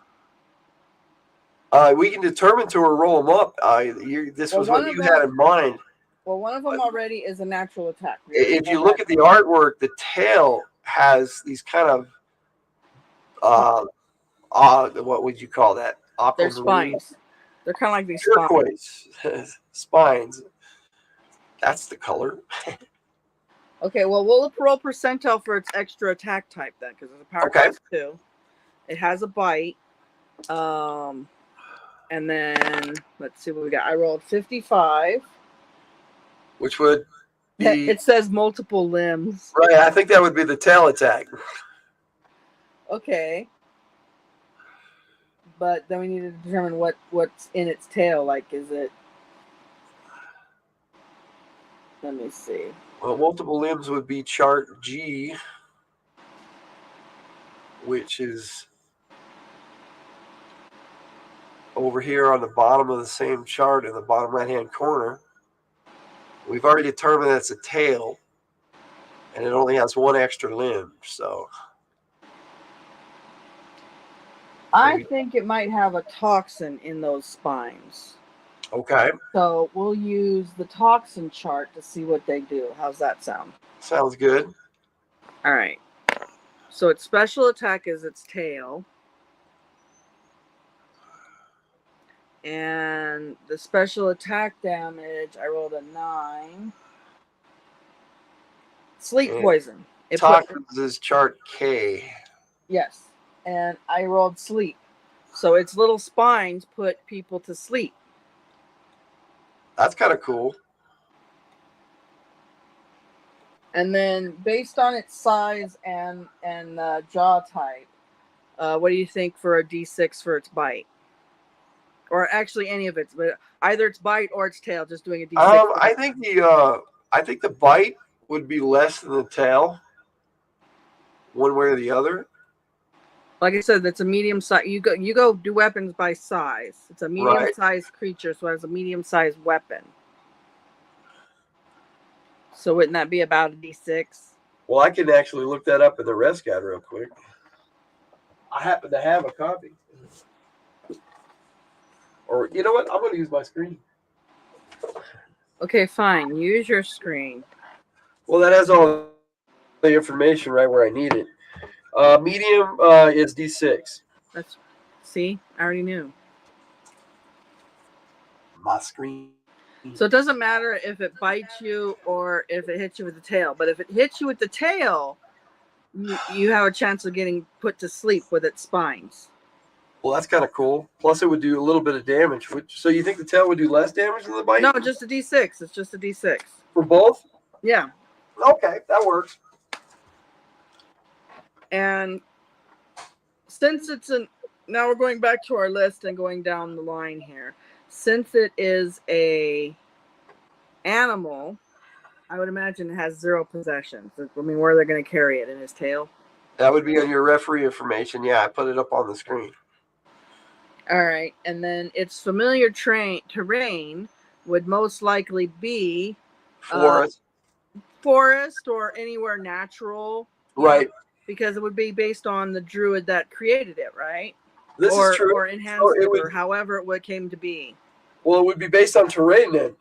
[SPEAKER 1] We can determine 2 or roll them up. This was what you had in mind.
[SPEAKER 2] Well, one of them already is a natural attack.
[SPEAKER 1] If you look at the artwork, the tail has these kind of what would you call that?
[SPEAKER 2] They're spines. They're kind of like these
[SPEAKER 1] turquoise spines. That's the color.
[SPEAKER 2] Okay, well, we'll roll percentile for its extra attack type then, because it's a power class 2. It has a bite. And then let's see what we got. I rolled 55.
[SPEAKER 1] Which would be...
[SPEAKER 2] It says multiple limbs.
[SPEAKER 1] Right, I think that would be the tail attack.
[SPEAKER 2] Okay. But then we need to determine what's in its tail. Like, is it... Let me see.
[SPEAKER 1] Well, multiple limbs would be chart G, which is over here on the bottom of the same chart in the bottom right-hand corner. We've already determined that it's a tail, and it only has 1 extra limb, so...
[SPEAKER 2] I think it might have a toxin in those spines.
[SPEAKER 1] Okay.
[SPEAKER 2] So we'll use the toxin chart to see what they do. How's that sound?
[SPEAKER 1] Sounds good.
[SPEAKER 2] All right. So its special attack is its tail. And the special attack damage, I rolled a 9. Sleep poison.
[SPEAKER 1] Toxins is chart K.
[SPEAKER 2] Yes. And I rolled sleep. So its little spines put people to sleep.
[SPEAKER 1] That's kind of cool.
[SPEAKER 2] And then based on its size and jaw type, what do you think for a D6 for its bite? Or actually any of its, but either its bite or its tail, just doing a D6.
[SPEAKER 1] I think the bite would be less than the tail, one way or the other.
[SPEAKER 2] Like I said, that's a medium size. You go do weapons by size. It's a medium sized creature, so it has a medium sized weapon. So wouldn't that be about a D6?
[SPEAKER 1] Well, I can actually look that up in the res guide real quick. I happen to have a copy. Or you know what? I'm going to use my screen.
[SPEAKER 2] Okay, fine. Use your screen.
[SPEAKER 1] Well, that has all the information right where I need it. Medium is D6.
[SPEAKER 2] See, I already knew.
[SPEAKER 1] My screen.
[SPEAKER 2] So it doesn't matter if it bites you or if it hits you with the tail. But if it hits you with the tail, you have a chance of getting put to sleep with its spines.
[SPEAKER 1] Well, that's kind of cool. Plus, it would do a little bit of damage. So you think the tail would do less damage than the bite?
[SPEAKER 2] No, just a D6. It's just a D6.
[SPEAKER 1] For both?
[SPEAKER 2] Yeah.
[SPEAKER 1] Okay, that works.
[SPEAKER 2] And since now we're going back to our list and going down the line here. Since it is a animal, I would imagine it has 0 possessions. I mean, where are they going to carry it? In his tail?
[SPEAKER 1] That would be on your referee information. Yeah, I put it up on the screen.
[SPEAKER 2] All right. And then its familiar terrain would most likely be forest or anywhere natural.
[SPEAKER 1] Right.
[SPEAKER 2] Because it would be based on the druid that created it, right?
[SPEAKER 1] This is true.
[SPEAKER 2] Or enhanced it, or however it came to be.
[SPEAKER 1] Well, it would be based on terrain then.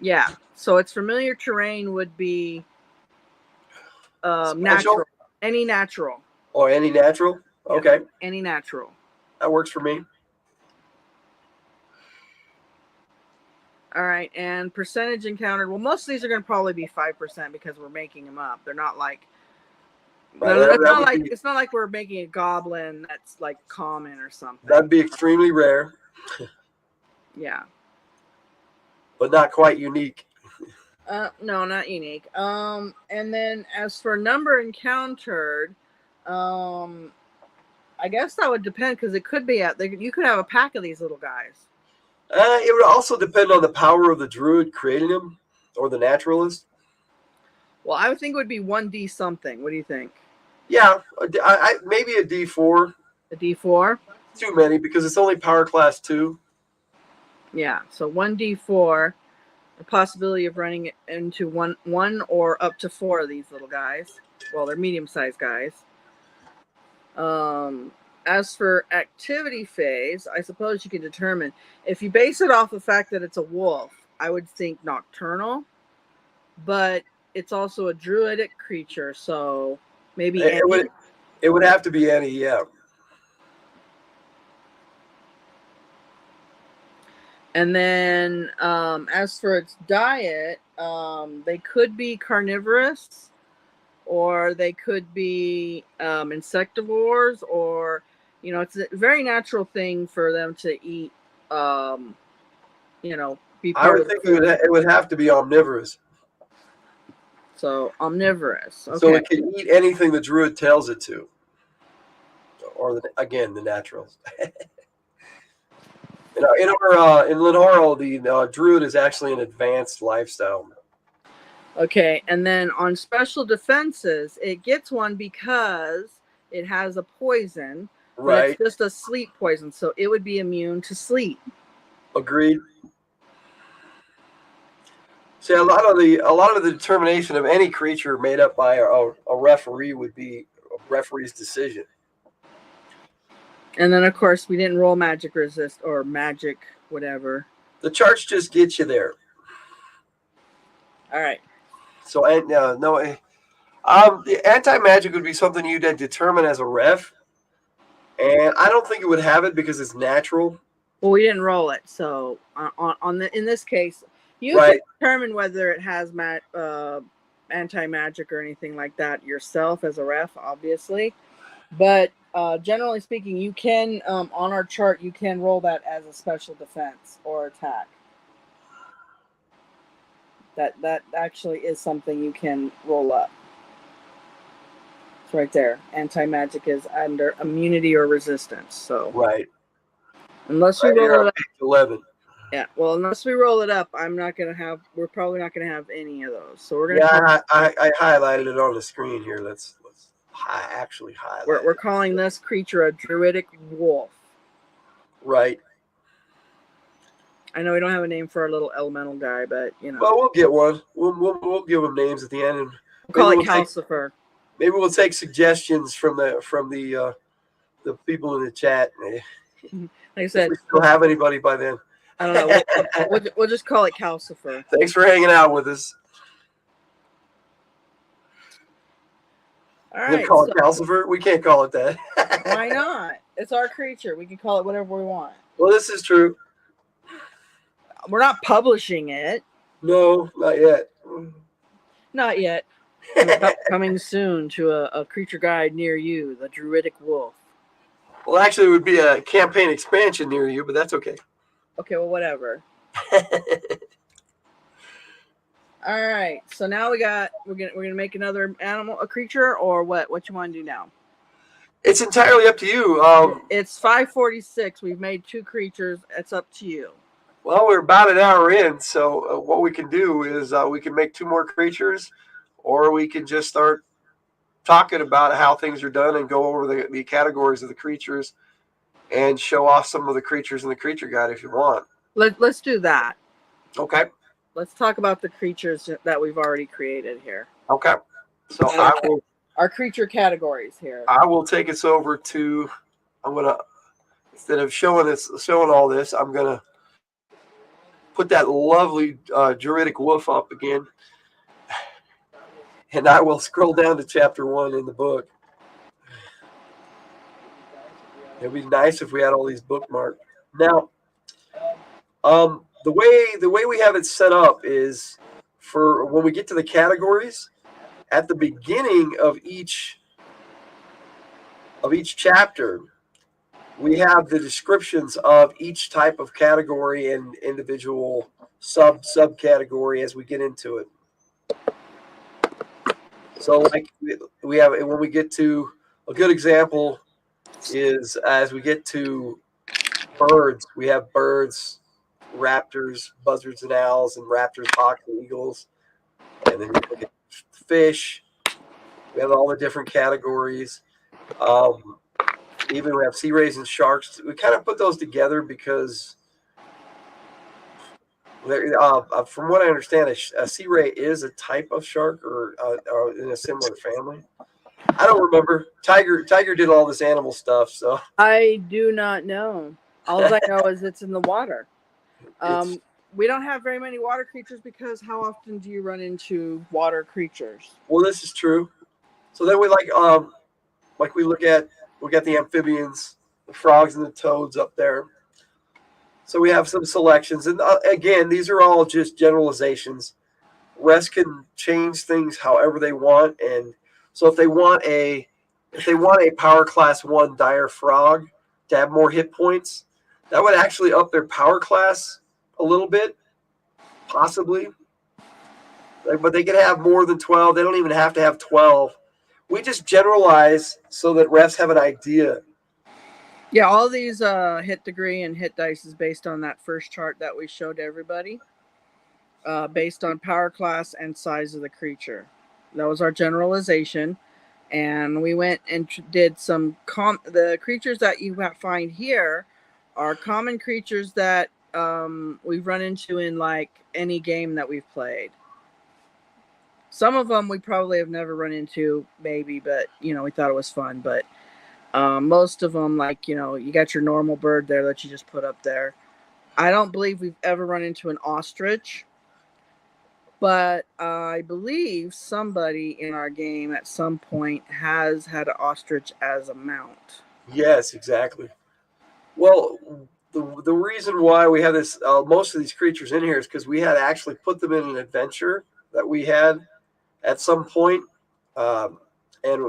[SPEAKER 2] Yeah. So its familiar terrain would be natural. Any natural.
[SPEAKER 1] Oh, any natural? Okay.
[SPEAKER 2] Yeah, any natural.
[SPEAKER 1] That works for me.
[SPEAKER 2] All right. And percentage encountered. Well, most of these are going to probably be 5% because we're making them up. They're not like... It's not like we're making a goblin that's like common or something.
[SPEAKER 1] That'd be extremely rare.
[SPEAKER 2] Yeah.
[SPEAKER 1] But not quite unique.
[SPEAKER 2] No, not unique. And then as for number encountered, I guess that would depend because it could be you could have a pack of these little guys.
[SPEAKER 1] It would also depend on the power of the druid creating them or the naturalist.
[SPEAKER 2] Well, I would think it would be 1D something. What do you think?
[SPEAKER 1] Yeah, maybe a D4.
[SPEAKER 2] A D4?
[SPEAKER 1] Too many because it's only power class 2.
[SPEAKER 2] Yeah, so 1D4. The possibility of running it into one or up to 4 of these little guys. Well, they're medium-sized guys. As for activity phase, I suppose you can determine. If you base it off the fact that it's a wolf, I would think nocturnal. But it's also a druidic creature, so maybe
[SPEAKER 1] it would have to be any, yeah.
[SPEAKER 2] And then as for its diet, they could be carnivorous, or they could be insectivores, or it's a very natural thing for them to eat. Be part
[SPEAKER 1] I would think it would have to be omnivorous.
[SPEAKER 2] So omnivorous. Okay.
[SPEAKER 1] So it can eat anything the druid tells it to, or the naturals. In Lenharrow, the druid is actually an advanced lifestyle.
[SPEAKER 2] Okay, and then on special defenses, it gets one because it has a poison.
[SPEAKER 1] Right.
[SPEAKER 2] It's just a sleep poison, so it would be immune to sleep.
[SPEAKER 1] Agreed. See, a lot of the determination of any creature made up by a referee would be a referee's decision.
[SPEAKER 2] And then, of course, we didn't roll magic resist or magic whatever.
[SPEAKER 1] The charts just get you there.
[SPEAKER 2] All right.
[SPEAKER 1] So, no, The anti-magic would be something you'd determine as a ref, and I don't think it would have it because it's natural.
[SPEAKER 2] Well, we didn't roll it, so in this case, you can
[SPEAKER 1] Right.
[SPEAKER 2] determine whether it has anti-magic or anything like that yourself as a ref, obviously. But generally speaking, you can on our chart you can roll that as a special defense or attack. That actually is something you can roll up. It's right there. Anti-magic is under immunity or resistance. So
[SPEAKER 1] Right.
[SPEAKER 2] unless we
[SPEAKER 1] Right here
[SPEAKER 2] roll
[SPEAKER 1] on
[SPEAKER 2] it up,
[SPEAKER 1] page 11.
[SPEAKER 2] yeah. Well, unless we roll it up, we're probably not gonna have any of those. So we're gonna
[SPEAKER 1] Yeah, I highlighted it on the screen here. Let's actually highlight
[SPEAKER 2] we're
[SPEAKER 1] it.
[SPEAKER 2] calling this creature a druidic wolf.
[SPEAKER 1] Right.
[SPEAKER 2] I know we don't have a name for our little elemental guy, but
[SPEAKER 1] Well, we'll get one. We'll give them names at the end, and
[SPEAKER 2] we'll call it Calcifer.
[SPEAKER 1] maybe we'll take suggestions from the people in the chat.
[SPEAKER 2] Like I said,
[SPEAKER 1] if we still have anybody by then.
[SPEAKER 2] I don't know. We'll just call it Calcifer.
[SPEAKER 1] Thanks for hanging out with us.
[SPEAKER 2] All right.
[SPEAKER 1] Call it Calcifer? We can't call it that.
[SPEAKER 2] Why not? It's our creature. We can call it whatever we want.
[SPEAKER 1] Well, this is true.
[SPEAKER 2] We're not publishing it.
[SPEAKER 1] No, not yet.
[SPEAKER 2] Not yet. Coming soon to a creature guide near you, the Druidic Wolf.
[SPEAKER 1] Well, actually, it would be a campaign expansion near you, but that's okay.
[SPEAKER 2] Okay, well, whatever. All right. So now we're gonna make another animal, a creature, or what? What you want to do now?
[SPEAKER 1] It's entirely up to you.
[SPEAKER 2] It's 5:46. We've made 2 creatures. It's up to you.
[SPEAKER 1] Well, we're about an hour in, so what we can do is we can make 2 more creatures, or we can just start talking about how things are done and go over the categories of the creatures and show off some of the creatures in the creature guide if you want.
[SPEAKER 2] Let's do that.
[SPEAKER 1] Okay.
[SPEAKER 2] Let's talk about the creatures that we've already created here.
[SPEAKER 1] Okay. So
[SPEAKER 2] our creature categories here.
[SPEAKER 1] I will take us over to. I'm gonna, instead of showing all this, I'm gonna put that lovely Druidic wolf up again, and I will scroll down to chapter 1 in the book. It'd be nice if we had all these bookmarked. Now, the way we have it set up is for when we get to the categories, at the beginning of each chapter, we have the descriptions of each type of category and individual subcategory as we get into it. So, like we have when we get to a good example is as we get to birds, we have birds, raptors, buzzards and owls, and raptors, hawks, and eagles. And then we look at fish. We have all the different categories. Even we have sea rays and sharks. We kind of put those together because, from what I understand, a sea ray is a type of shark or in a similar family. I don't remember. Tiger did all this animal stuff, so
[SPEAKER 2] I do not know. All I know is it's in the water. We don't have very many water creatures because how often do you run into water creatures?
[SPEAKER 1] Well, this is true. So then we we look at the amphibians, the frogs and the toads up there. So we have some selections, and again, these are all just generalizations. Rest can change things however they want, and so if they want a power class 1 dire frog to have more hit points, that would actually up their power class a little bit, possibly. But they can have more than 12. They don't even have to have 12. We just generalize so that refs have an idea.
[SPEAKER 2] Yeah, all these hit degree and hit dice is based on that first chart that we showed everybody, based on power class and size of the creature. That was our generalization. And we went and did some the creatures that you find here are common creatures that we've run into in like any game that we've played. Some of them we probably have never run into, maybe, but we thought it was fun. But most of them, like you got your normal bird there that you just put up there. I don't believe we've ever run into an ostrich. But I believe somebody in our game at some point has had an ostrich as a mount.
[SPEAKER 1] Yes, exactly. Well, the reason why we have this most of these creatures in here is because we had actually put them in an adventure that we had at some point, um, and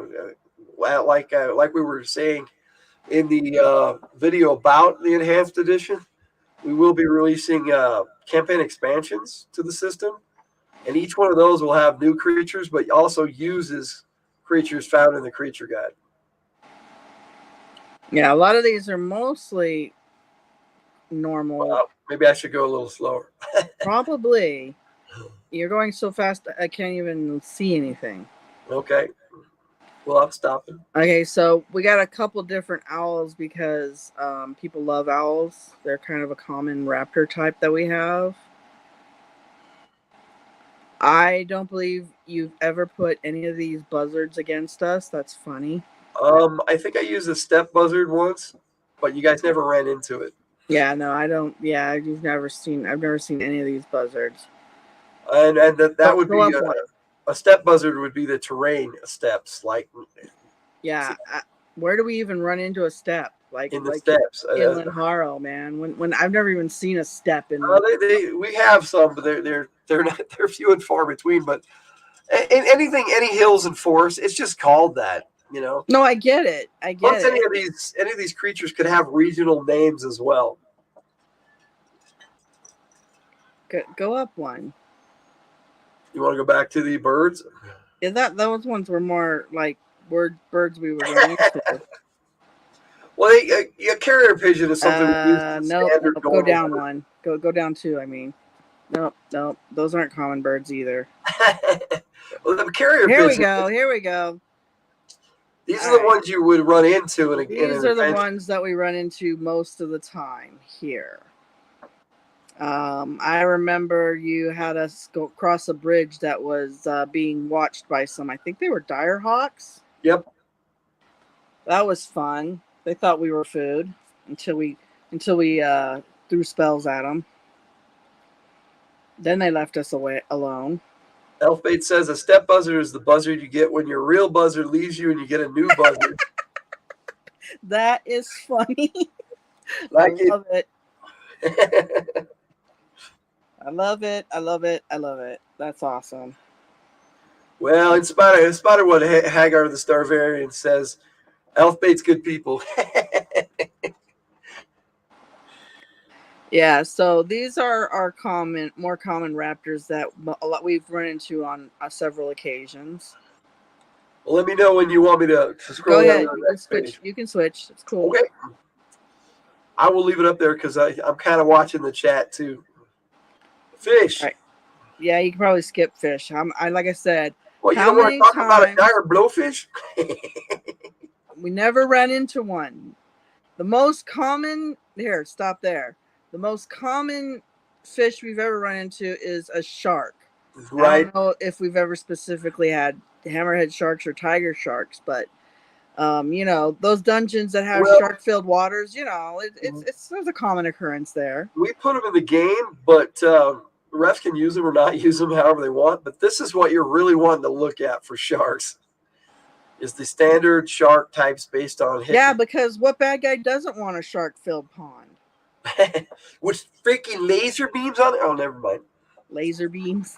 [SPEAKER 1] like we were saying in the video about the enhanced edition, we will be releasing campaign expansions to the system, and each one of those will have new creatures, but also uses creatures found in the creature guide.
[SPEAKER 2] Yeah, a lot of these are mostly normal.
[SPEAKER 1] Well, maybe I should go a little slower.
[SPEAKER 2] Probably. You're going so fast, I can't even see anything.
[SPEAKER 1] Okay. Well, I'm stopping.
[SPEAKER 2] Okay, so we got a couple different owls because people love owls. They're kind of a common raptor type that we have. I don't believe you've ever put any of these buzzards against us. That's funny.
[SPEAKER 1] I think I used a step buzzard once, but you guys never ran into it.
[SPEAKER 2] Yeah, no, I don't. Yeah, I've never seen any of these buzzards.
[SPEAKER 1] And that would
[SPEAKER 2] Go
[SPEAKER 1] be
[SPEAKER 2] up one.
[SPEAKER 1] a step buzzard would be the terrain steps, like
[SPEAKER 2] Yeah, where do we even run into a step? Like
[SPEAKER 1] in the steps.
[SPEAKER 2] in Lenharrow, man. When I've never even seen a step in.
[SPEAKER 1] We have some, but they're not they're few and far between. But in any hills and forests, it's just called that. You know.
[SPEAKER 2] No, I get it.
[SPEAKER 1] Plus, any of these creatures could have regional names as well.
[SPEAKER 2] Go up one.
[SPEAKER 1] You want to go back to the birds?
[SPEAKER 2] Is those ones were more like birds we were running to?
[SPEAKER 1] Well, a carrier pigeon is something we use.
[SPEAKER 2] No, go down one. Go down two. I mean, nope. Those aren't common birds either.
[SPEAKER 1] Well, the carrier
[SPEAKER 2] Here
[SPEAKER 1] pigeon.
[SPEAKER 2] Here we go.
[SPEAKER 1] These are the ones you would run into in
[SPEAKER 2] These are the ones that we run into most of the time here. I remember you had us go across a bridge that was being watched by some. I think they were dire hawks.
[SPEAKER 1] Yep.
[SPEAKER 2] That was fun. They thought we were food until we threw spells at them. Then they left us alone.
[SPEAKER 1] Elfbait says a step buzzard is the buzzard you get when your real buzzard leaves you and you get a new buzzard.
[SPEAKER 2] That is funny.
[SPEAKER 1] I
[SPEAKER 2] love it. I love it. That's awesome.
[SPEAKER 1] Well, in spite of what Hagar the Starvarian says, Elfbait's good people.
[SPEAKER 2] Yeah, so these are our more common raptors that we've run into on several occasions.
[SPEAKER 1] Well, let me know when you want me to scroll
[SPEAKER 2] down. Go ahead. You can switch. It's cool.
[SPEAKER 1] Okay. I will leave it up there because I'm kind of watching the chat too. Fish.
[SPEAKER 2] Right. Yeah, you can probably skip fish. Like I said.
[SPEAKER 1] Well, you don't want to talk about a dire blowfish?
[SPEAKER 2] We never ran into one. The most common stop there. The most common fish we've ever run into is a shark. Right. I don't know if we've ever specifically had hammerhead sharks or tiger sharks, but those dungeons that have shark-filled waters, it's a common occurrence there.
[SPEAKER 1] We put them in the game, but refs can use them or not use them however they want. But this is what you're really wanting to look at for sharks. Is the standard shark types based on hitting.
[SPEAKER 2] Yeah, because what bad guy doesn't want a shark-filled pond?
[SPEAKER 1] With freaking laser beams on it? Oh, never mind.
[SPEAKER 2] Laser beams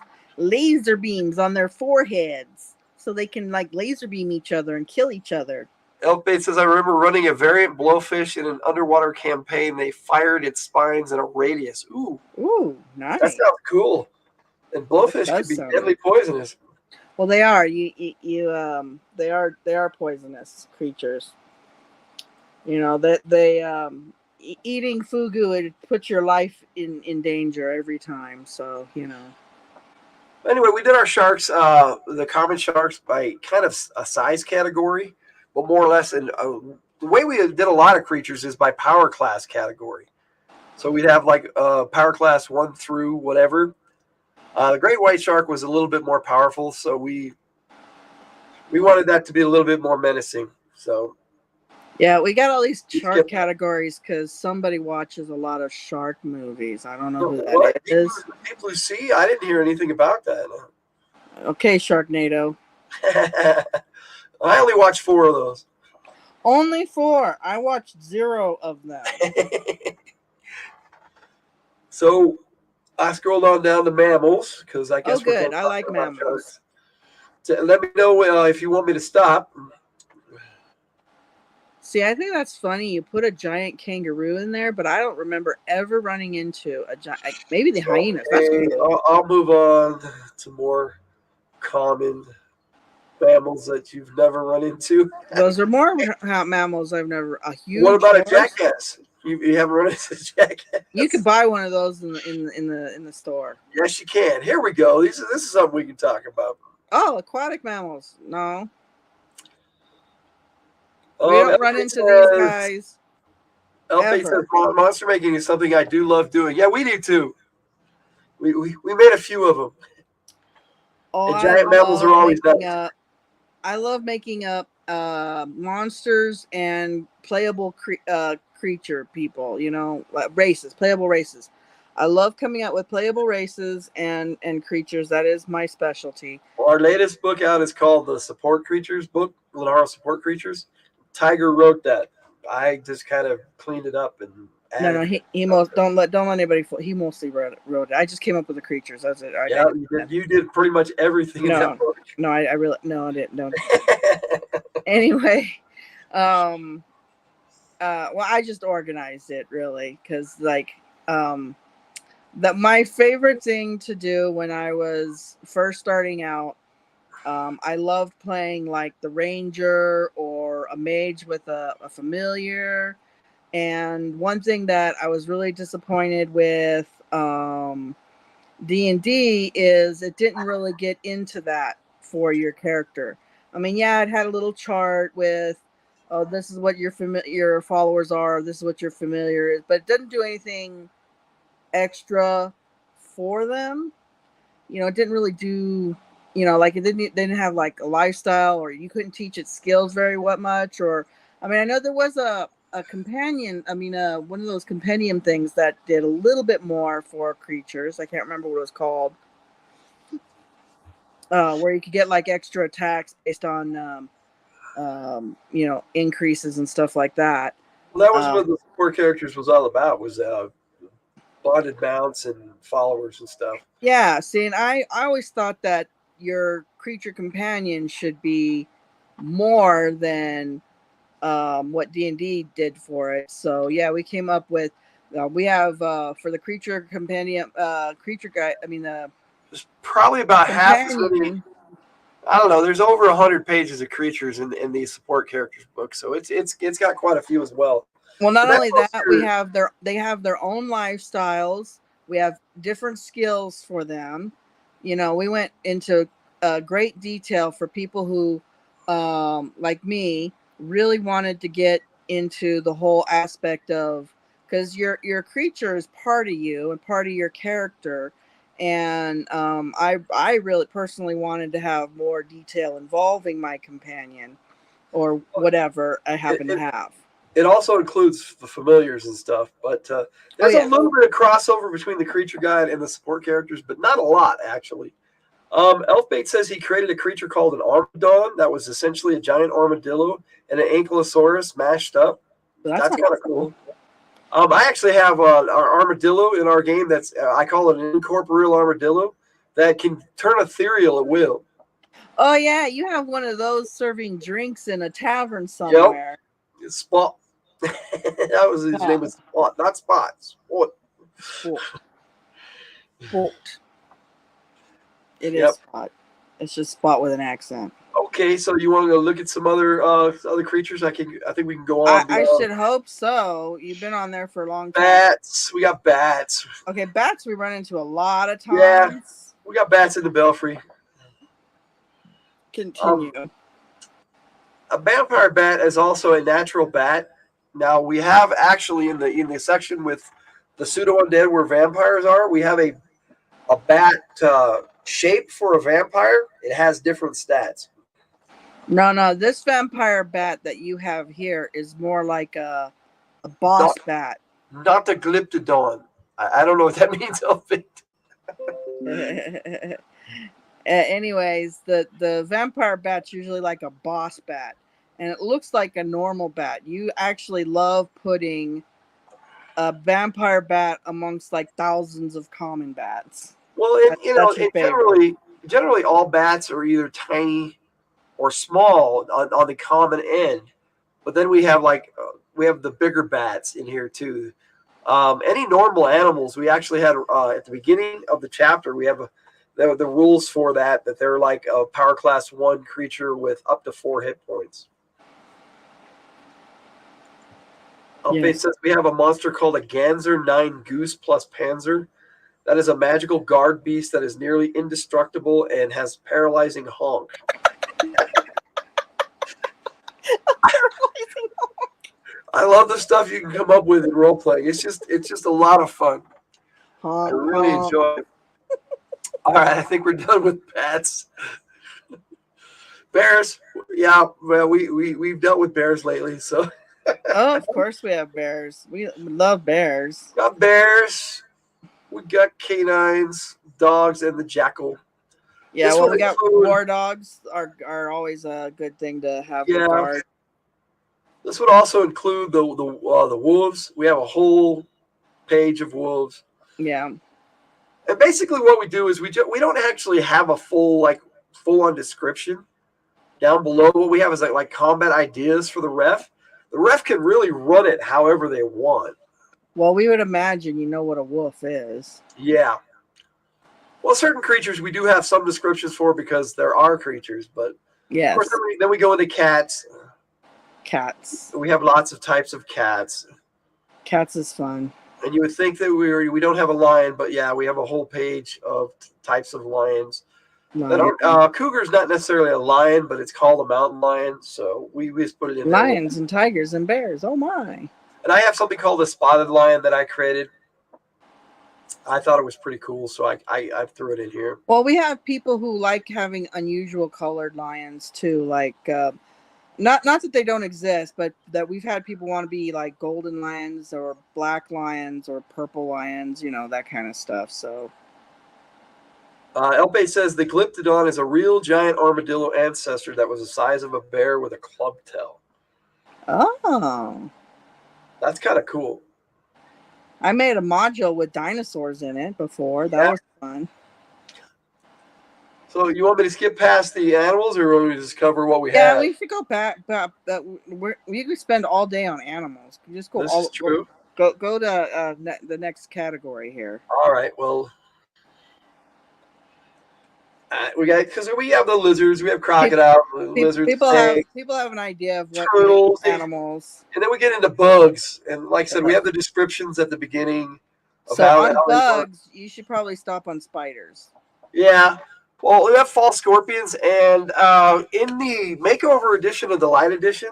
[SPEAKER 2] on their foreheads, so they can laser beam each other and kill each other.
[SPEAKER 1] Elfbait says, I remember running a variant blowfish in an underwater campaign. They fired its spines in a radius.
[SPEAKER 2] Ooh, nice.
[SPEAKER 1] That sounds cool. And blowfish can be deadly poisonous.
[SPEAKER 2] Well, they are. They are poisonous creatures. That eating fugu, it puts your life in danger every time. So
[SPEAKER 1] Anyway, we did our sharks, the common sharks, by kind of a size category, but more or less. And the way we did a lot of creatures is by power class category. So we'd have power class 1 through whatever. The great white shark was a little bit more powerful, so we wanted that to be a little bit more menacing. So
[SPEAKER 2] Yeah, we got all these
[SPEAKER 1] You
[SPEAKER 2] shark
[SPEAKER 1] skipped that.
[SPEAKER 2] categories because somebody watches a lot of shark movies. I don't know who
[SPEAKER 1] What?
[SPEAKER 2] that is.
[SPEAKER 1] Deep Blue Sea? I didn't hear anything about that.
[SPEAKER 2] Okay, Sharknado.
[SPEAKER 1] I only watched 4 of those.
[SPEAKER 2] Only 4. I watched 0 of them.
[SPEAKER 1] So I scrolled on down to mammals because I guess
[SPEAKER 2] Oh,
[SPEAKER 1] we're
[SPEAKER 2] good.
[SPEAKER 1] both
[SPEAKER 2] I
[SPEAKER 1] talking
[SPEAKER 2] like
[SPEAKER 1] about
[SPEAKER 2] mammals.
[SPEAKER 1] sharks. So let me know if you want me to stop.
[SPEAKER 2] See, I think that's funny. You put a giant kangaroo in there, but I don't remember ever running into a giant. Maybe the hyenas. That's cool.
[SPEAKER 1] I'll move on to more common mammals that you've never run into.
[SPEAKER 2] Those are more mammals I've never. A
[SPEAKER 1] What
[SPEAKER 2] huge
[SPEAKER 1] about a
[SPEAKER 2] horse.
[SPEAKER 1] jackass? You haven't run into a jackass?
[SPEAKER 2] You could buy one of those in the store.
[SPEAKER 1] Yes, you can. Here we go. This is something we can talk about.
[SPEAKER 2] Oh, aquatic mammals. No, we don't run into these guys
[SPEAKER 1] L8 says
[SPEAKER 2] ever.
[SPEAKER 1] monster making is something I do love doing. Yeah, we do too. We made a few of them.
[SPEAKER 2] Oh,
[SPEAKER 1] And
[SPEAKER 2] I
[SPEAKER 1] giant mammals are
[SPEAKER 2] love
[SPEAKER 1] always
[SPEAKER 2] making
[SPEAKER 1] nice.
[SPEAKER 2] up. I love making up monsters and playable creature people. You know, like races, playable races. I love coming out with playable races and creatures. That is my specialty.
[SPEAKER 1] Our latest book out is called the Support Creatures book, Lenharrow Support Creatures. Tiger wrote that. I just kind of cleaned it up and
[SPEAKER 2] No,
[SPEAKER 1] added.
[SPEAKER 2] he most don't let anybody. He mostly wrote it. I just came up with the creatures. That's it.
[SPEAKER 1] Yeah, you did pretty much everything in that book.
[SPEAKER 2] No, I really no, I didn't. No. Anyway, well, I just organized it really because that my favorite thing to do when I was first starting out. I loved playing like the ranger or a mage with a familiar. And one thing that I was really disappointed with D&D is it didn't really get into that for your character. I mean, yeah, it had a little chart with, oh, this is what your followers are, this is what your familiar is, but it didn't do anything extra for them. You know, it didn't really do, you know, like it didn't have like a lifestyle, or you couldn't teach it skills very much. Or, I mean, I know there was a companion, one of those compendium things that did a little bit more for creatures. I can't remember what it was called. Where you could get like extra attacks based on, increases and stuff like that.
[SPEAKER 1] Well, that was what the Support Characters was all about, was bonded mounts and followers and stuff.
[SPEAKER 2] Yeah, see, and I always thought that your creature companion should be more than what D&D did for it. So yeah, we came up with we have for the creature companion creature guy.
[SPEAKER 1] There's probably about half as many.
[SPEAKER 2] Companion.
[SPEAKER 1] I don't know. There's over 100 pages of creatures in the Support Characters book, so it's got quite a few as well.
[SPEAKER 2] Well, not only that, they have their own lifestyles. We have different skills for them. You know, we went into great detail for people who, like me, really wanted to get into the whole aspect of, because your creature is part of you and part of your character. And I really personally wanted to have more detail involving my companion or whatever I happen to have.
[SPEAKER 1] It also includes the familiars and stuff, but there's a little bit of crossover between the creature guide and the support characters, but not a lot, actually. Elfbait says he created a creature called an Armadon that was essentially a giant armadillo and an ankylosaurus mashed up. That's kind of cool. I actually have our armadillo in our game that's, I call it an incorporeal armadillo that can turn ethereal at will.
[SPEAKER 2] Oh, yeah, you have one of those serving drinks in a tavern somewhere.
[SPEAKER 1] Yep. It's Spot. That was his name was Spot, not Spot. Spot.
[SPEAKER 2] Spot. It is Spot. It's just Spot with an accent.
[SPEAKER 1] Okay, so you want to go look at some other creatures? I think we can go on.
[SPEAKER 2] I should hope so. You've been on there for a long time.
[SPEAKER 1] Bats. We got bats.
[SPEAKER 2] Okay, bats we run into a lot of times.
[SPEAKER 1] Yeah, we got bats in the belfry.
[SPEAKER 2] Continue.
[SPEAKER 1] A vampire bat is also a natural bat. Now we have actually in the section with the pseudo undead where vampires are, we have a bat shape for a vampire. It has different stats.
[SPEAKER 2] No. This vampire bat that you have here is more like a boss
[SPEAKER 1] Not
[SPEAKER 2] bat.
[SPEAKER 1] not the glyptodon. I don't know what that means. Elfin.
[SPEAKER 2] Anyways, the vampire bat's usually like a boss bat, and it looks like a normal bat. You actually love putting a vampire bat amongst like thousands of common bats.
[SPEAKER 1] Well,
[SPEAKER 2] That's your
[SPEAKER 1] and
[SPEAKER 2] favorite.
[SPEAKER 1] generally all bats are either tiny or small on the common end. But then we have we have the bigger bats in here too. Any normal animals, we actually had at the beginning of the chapter, we have the rules for that they're like a power class 1 creature with up to 4 hit points. Update says we have a monster called a Ganzer 9 Goose plus Panzer. That is a magical guard beast that is nearly indestructible and has paralyzing honk. I love the stuff you can come up with in role playing. It's just a lot of fun. I really enjoy it. All right, I think we're done with bats. Bears, yeah, well, we've dealt with bears lately, so.
[SPEAKER 2] Oh, of course we have bears. We love bears.
[SPEAKER 1] Got bears. We got canines, dogs, and the jackal.
[SPEAKER 2] Yeah, well, we got war dogs. Are always a good thing to have.
[SPEAKER 1] Yeah.
[SPEAKER 2] Guard.
[SPEAKER 1] This would also include the wolves. We have a whole page of wolves.
[SPEAKER 2] Yeah.
[SPEAKER 1] And basically, what we do is we don't actually have a full on description. Down below, what we have is like combat ideas for the ref. The ref can really run it however they want.
[SPEAKER 2] Well, we would imagine you know what a wolf is.
[SPEAKER 1] Yeah. Well, certain creatures we do have some descriptions for because there are creatures, but
[SPEAKER 2] yes.
[SPEAKER 1] Of course, then we go into cats.
[SPEAKER 2] Cats.
[SPEAKER 1] We have lots of types of cats.
[SPEAKER 2] Cats is fun.
[SPEAKER 1] And you would think that we don't have a lion, but yeah, we have a whole page of types of lions. Cougar's not necessarily a lion, but it's called a mountain lion, so we just put it in
[SPEAKER 2] lions
[SPEAKER 1] there.
[SPEAKER 2] And tigers and bears. Oh my!
[SPEAKER 1] And I have something called a spotted lion that I created. I thought it was pretty cool, so I threw it in here.
[SPEAKER 2] Well, we have people who like having unusual colored lions too, like not that they don't exist, but that we've had people want to be like golden lions or black lions or purple lions, that kind of stuff. So.
[SPEAKER 1] Elpe says the Glyptodon is a real giant armadillo ancestor that was the size of a bear with a club tail.
[SPEAKER 2] Oh.
[SPEAKER 1] That's kind of cool.
[SPEAKER 2] I made a module with dinosaurs in it before. That was fun.
[SPEAKER 1] So you want me to skip past the animals or want me to just cover what we have?
[SPEAKER 2] Yeah, we should go back. We could spend all day on animals. You just go
[SPEAKER 1] this is true.
[SPEAKER 2] Go to the next category here.
[SPEAKER 1] All right, well. We have the lizards, we have crocodiles, lizards,
[SPEAKER 2] people have an idea of what
[SPEAKER 1] turtles,
[SPEAKER 2] animals,
[SPEAKER 1] and then we get into bugs. And like I said, we have the descriptions at the beginning.
[SPEAKER 2] So on bugs, you should probably stop on spiders.
[SPEAKER 1] Yeah, well, we have false scorpions, and in the makeover edition of the light edition,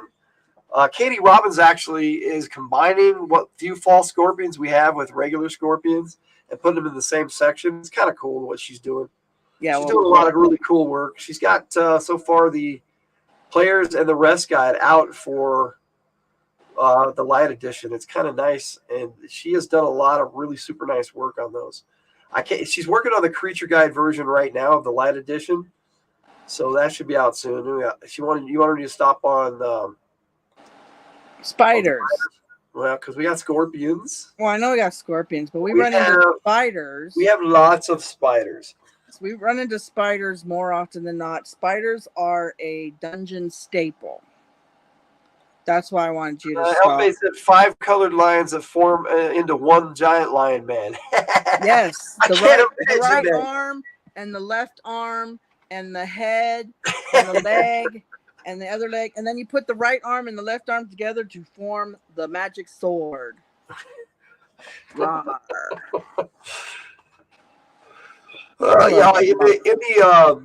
[SPEAKER 1] Katie Robbins actually is combining what few false scorpions we have with regular scorpions and putting them in the same section. It's kind of cool what she's doing.
[SPEAKER 2] Yeah,
[SPEAKER 1] she's doing a lot of really cool work. She's got so far the players and the rest guide out for the light edition. It's kind of nice, and she has done a lot of really super nice work on those. She's working on the creature guide version right now of the light edition, so that should be out soon. You wanted me to stop on
[SPEAKER 2] spiders.
[SPEAKER 1] Well, because we got scorpions.
[SPEAKER 2] Well, I know we got scorpions, but we run into spiders.
[SPEAKER 1] We have lots of spiders.
[SPEAKER 2] We run into spiders more often than not. Spiders are a dungeon staple. That's why I wanted you to stop.
[SPEAKER 1] Elfie said 5 colored lions that form into one giant lion man.
[SPEAKER 2] Yes.
[SPEAKER 1] The
[SPEAKER 2] right arm and the left arm and the head and the leg and the other leg. And then you put the right arm and the left arm together to form the magic sword.
[SPEAKER 1] In the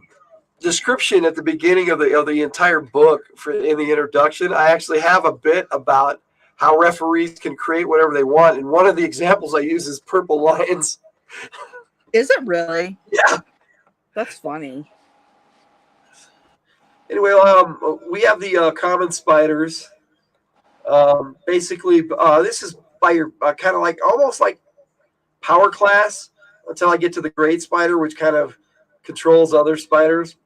[SPEAKER 1] description at the beginning of the entire book, in the introduction, I actually have a bit about how referees can create whatever they want, and one of the examples I use is purple lions.
[SPEAKER 2] Is it really?
[SPEAKER 1] Yeah,
[SPEAKER 2] that's funny.
[SPEAKER 1] Anyway, we have the common spiders. Basically, this is by your kind of like almost like power class until I get to the great spider, which kind of controls other spiders.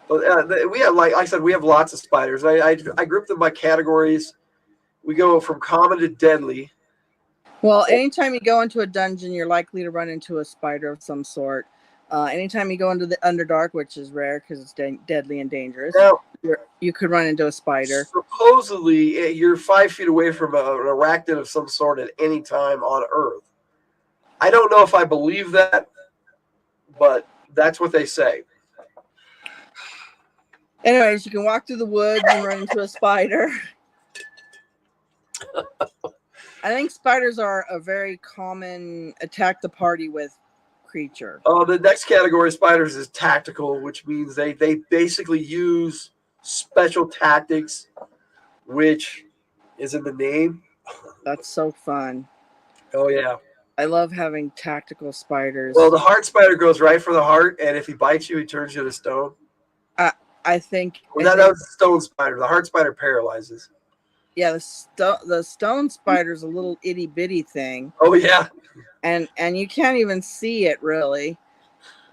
[SPEAKER 1] But we have, like I said, we have lots of spiders. I group them by categories. We go from common to deadly.
[SPEAKER 2] Well, anytime you go into a dungeon, you're likely to run into a spider of some sort. Anytime you go into the Underdark, which is rare because it's deadly and dangerous,
[SPEAKER 1] Now,
[SPEAKER 2] you could run into a spider.
[SPEAKER 1] supposedly, you're 5 feet away from an arachnid of some sort at any time on Earth. I don't know if I believe that, but that's what they say.
[SPEAKER 2] Anyways, you can walk through the woods and run into a spider. I think spiders are a very common attack the party with creature.
[SPEAKER 1] The next category of spiders is tactical, which means they basically use special tactics, which is in the name.
[SPEAKER 2] That's so fun.
[SPEAKER 1] Oh, yeah.
[SPEAKER 2] I love having tactical spiders.
[SPEAKER 1] Well, the heart spider goes right for the heart, and if he bites you, he turns you to stone.
[SPEAKER 2] I think...
[SPEAKER 1] That was the stone spider. The heart spider paralyzes.
[SPEAKER 2] Yeah, the stone spider's a little itty-bitty thing.
[SPEAKER 1] Oh, yeah.
[SPEAKER 2] And you can't even see it, really.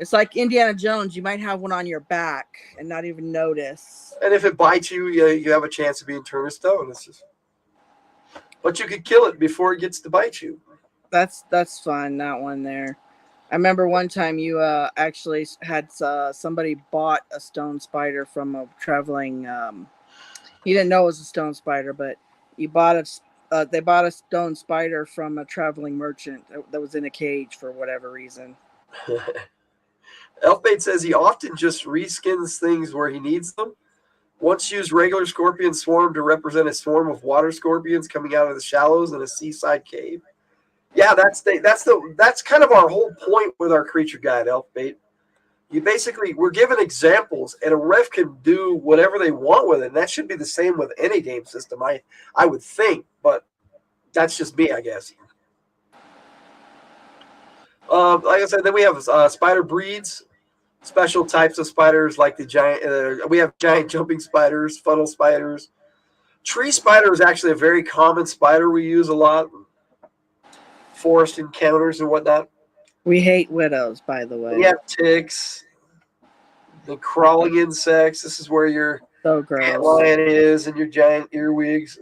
[SPEAKER 2] It's like Indiana Jones. You might have one on your back and not even notice.
[SPEAKER 1] And if it bites you, you have a chance of being turned to stone. But you could kill it before it gets to bite you.
[SPEAKER 2] That's fun, that one there. I remember one time you actually had somebody bought a stone spider from a traveling... he didn't know it was a stone spider, but they bought a stone spider from a traveling merchant that was in a cage for whatever reason.
[SPEAKER 1] Elfbait says he often just reskins things where he needs them. Once used regular scorpion swarm to represent a swarm of water scorpions coming out of the shallows in a seaside cave. Yeah, that's kind of our whole point with our creature guide, Elfbait. We're given examples, and a ref can do whatever they want with it. And that should be the same with any game system, I would think, but that's just me, I guess. Like I said, then we have spider breeds, special types of spiders like the giant. We have giant jumping spiders, funnel spiders. Tree spider is actually a very common spider we use a lot. Forest encounters and whatnot.
[SPEAKER 2] We hate widows, by the way.
[SPEAKER 1] We have ticks, the crawling insects. This is where your
[SPEAKER 2] so gross
[SPEAKER 1] antlion is and your giant earwigs.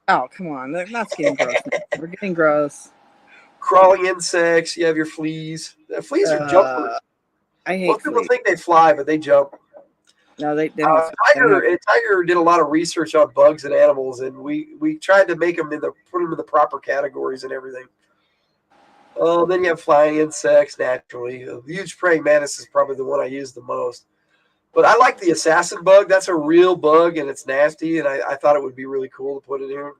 [SPEAKER 2] Oh, come on. That's getting gross. We're getting gross.
[SPEAKER 1] Crawling insects. You have your fleas. Fleas are jumpers.
[SPEAKER 2] I hate
[SPEAKER 1] Most people
[SPEAKER 2] fleas.
[SPEAKER 1] think they fly, but they jump.
[SPEAKER 2] No, they don't.
[SPEAKER 1] Tiger did a lot of research on bugs and animals, and we tried to make them put them in the proper categories and everything. Then you have flying insects, naturally. The huge praying mantis is probably the one I use the most. But I like the assassin bug. That's a real bug, and it's nasty, and I thought it would be really cool to put in here.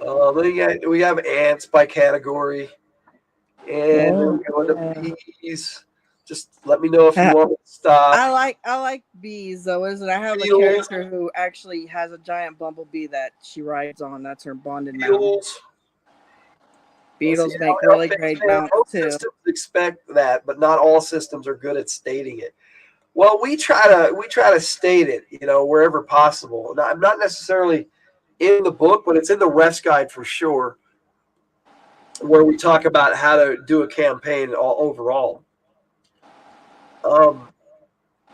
[SPEAKER 1] Then we have ants by category. And then we go into bees. Just let me know if you want to stop.
[SPEAKER 2] I like bees, though, isn't it? I have a character who actually has a giant bumblebee that she rides on. That's her bonded mount. Beetles make really great mounts too.
[SPEAKER 1] Systems expect that, but not all systems are good at stating it. Well, we try to state it, wherever possible. Not necessarily in the book, but it's in the ref's guide for sure, where we talk about how to do a campaign overall. Like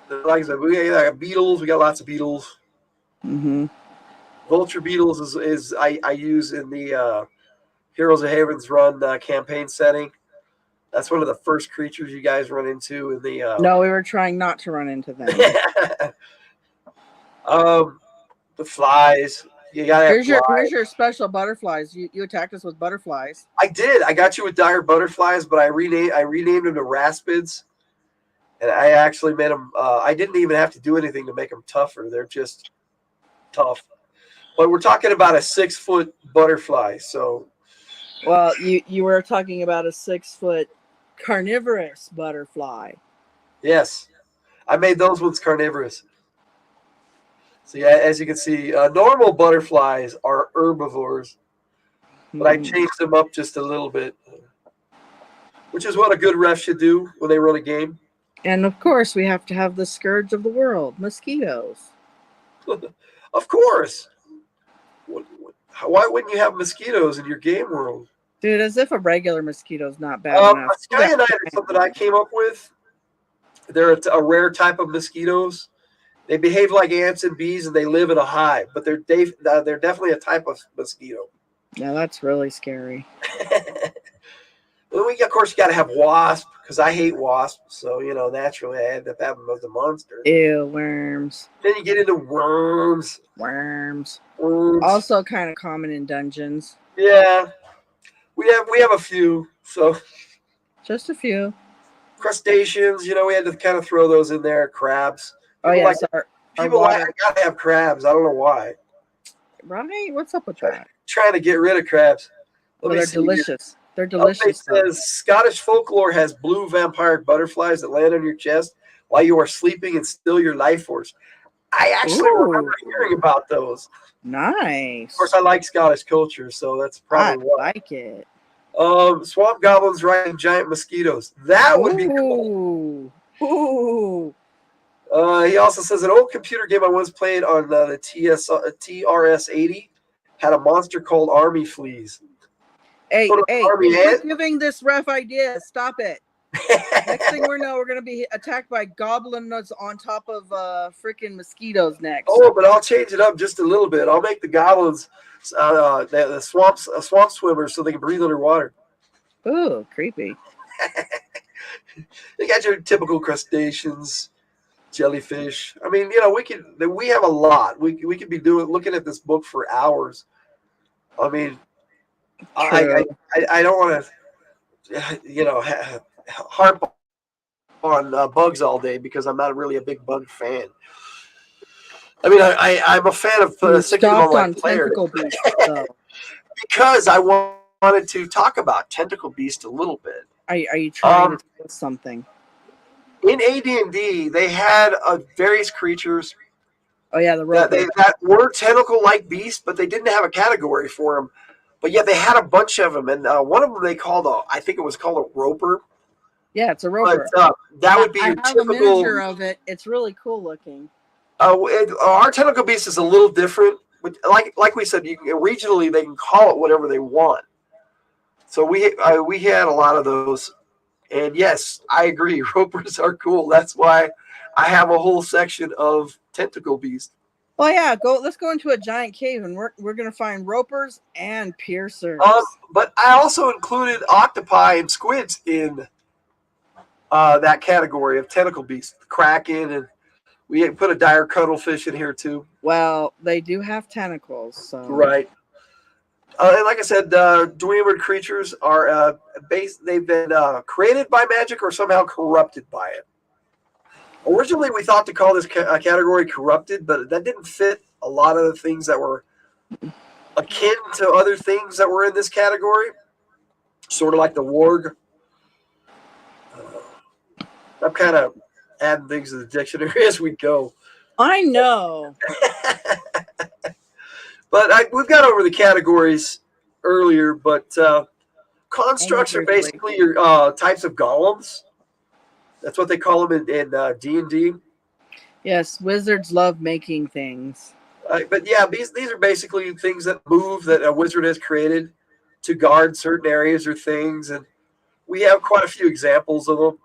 [SPEAKER 1] I said, we got beetles. We got lots of beetles.
[SPEAKER 2] Mm-hmm.
[SPEAKER 1] Vulture beetles is I use in the Heroes of Havens run campaign setting. That's one of the first creatures you guys run into in the.
[SPEAKER 2] No, we were trying not to run into them.
[SPEAKER 1] The flies. You gotta have
[SPEAKER 2] here's your special butterflies. You attacked us with butterflies.
[SPEAKER 1] I did. I got you with dire butterflies, but I renamed them to raspids, and I actually made them. I didn't even have to do anything to make them tougher. They're just tough. But we're talking about a 6-foot butterfly, so.
[SPEAKER 2] Well, you were talking about a 6-foot carnivorous butterfly.
[SPEAKER 1] Yes, I made those ones carnivorous. So yeah, as you can see, normal butterflies are herbivores, but I changed them up just a little bit, which is what a good ref should do when they run a game.
[SPEAKER 2] And of course, we have to have the scourge of the world, mosquitoes.
[SPEAKER 1] Of course. Why wouldn't you have mosquitoes in your game world?
[SPEAKER 2] Dude, as if a regular mosquito's not bad enough.
[SPEAKER 1] A Skyanite or something I came up with. They're a rare type of mosquitoes. They behave like ants and bees, and they live in a hive. But they're definitely a type of mosquito.
[SPEAKER 2] Yeah, that's really scary.
[SPEAKER 1] Well, of course, you got to have wasp because I hate wasps. So naturally, I end up having the monster.
[SPEAKER 2] Ew, worms.
[SPEAKER 1] Then you get into worms.
[SPEAKER 2] Worms.
[SPEAKER 1] Worms.
[SPEAKER 2] Also, kind of common in dungeons.
[SPEAKER 1] Yeah, we have a few. So
[SPEAKER 2] just a few.
[SPEAKER 1] Crustaceans, we had to kind of throw those in there. Crabs.
[SPEAKER 2] People yes,
[SPEAKER 1] people like I gotta have crabs. I don't know why.
[SPEAKER 2] Right? What's up with that?
[SPEAKER 1] Trying to get rid of crabs.
[SPEAKER 2] They're delicious. They're delicious.
[SPEAKER 1] It says Scottish folklore has blue vampire butterflies that land on your chest while you are sleeping and steal your life force. I actually remember hearing about those.
[SPEAKER 2] Nice.
[SPEAKER 1] Of course, I like Scottish culture, so that's probably why.
[SPEAKER 2] I like it.
[SPEAKER 1] Swamp goblins riding giant mosquitoes. That would be cool.
[SPEAKER 2] Ooh.
[SPEAKER 1] He also says an old computer game I once played on the TRS-80 had a monster called Army Fleas.
[SPEAKER 2] Hey, quit giving this ref ideas. Stop it. Next thing we know, we're going to be attacked by goblin nuts on top of freaking mosquitoes next.
[SPEAKER 1] Oh, but I'll change it up just a little bit. I'll make the goblins the swamp swimmers so they can breathe underwater.
[SPEAKER 2] Ooh, creepy.
[SPEAKER 1] You got your typical crustaceans, jellyfish. I mean, we have a lot. We could be looking at this book for hours. I mean, I don't want to, harp on bugs all day because I'm not really a big bug fan. I mean, I'm a fan of sticking them on my player because I wanted to talk about Tentacle Beast a little bit.
[SPEAKER 2] Are you trying to tell us something?
[SPEAKER 1] In AD&D, they had various creatures.
[SPEAKER 2] Oh yeah,
[SPEAKER 1] that were tentacle-like beasts, but they didn't have a category for them. But yet they had a bunch of them, and one of them they called I think it was called a roper.
[SPEAKER 2] Yeah, it's a roper.
[SPEAKER 1] But, that would be your typical. I have
[SPEAKER 2] a miniature of it. It's really cool looking.
[SPEAKER 1] Our tentacle beast is a little different. Like we said, regionally they can call it whatever they want. So we had a lot of those, and yes, I agree. Ropers are cool. That's why I have a whole section of tentacle beast.
[SPEAKER 2] Oh yeah, let's go into a giant cave, and we're gonna find ropers and piercers.
[SPEAKER 1] But I also included octopi and squids in that category of tentacle beast. Kraken, and we put a dire cuttlefish in here too.
[SPEAKER 2] Well, they do have tentacles, so
[SPEAKER 1] right. And like I said, Dwemer creatures are they've been created by magic or somehow corrupted by it. Originally, we thought to call this category corrupted, but that didn't fit a lot of the things that were akin to other things that were in this category, sort of like the warg. I'm kind of adding things to the dictionary as we go.
[SPEAKER 2] I know.
[SPEAKER 1] But we've got over the categories earlier, but constructs are basically your types of golems. That's what they call them in D&D.
[SPEAKER 2] Yes, wizards love making things.
[SPEAKER 1] But yeah, these are basically things that move that a wizard has created to guard certain areas or things. And we have quite a few examples of them.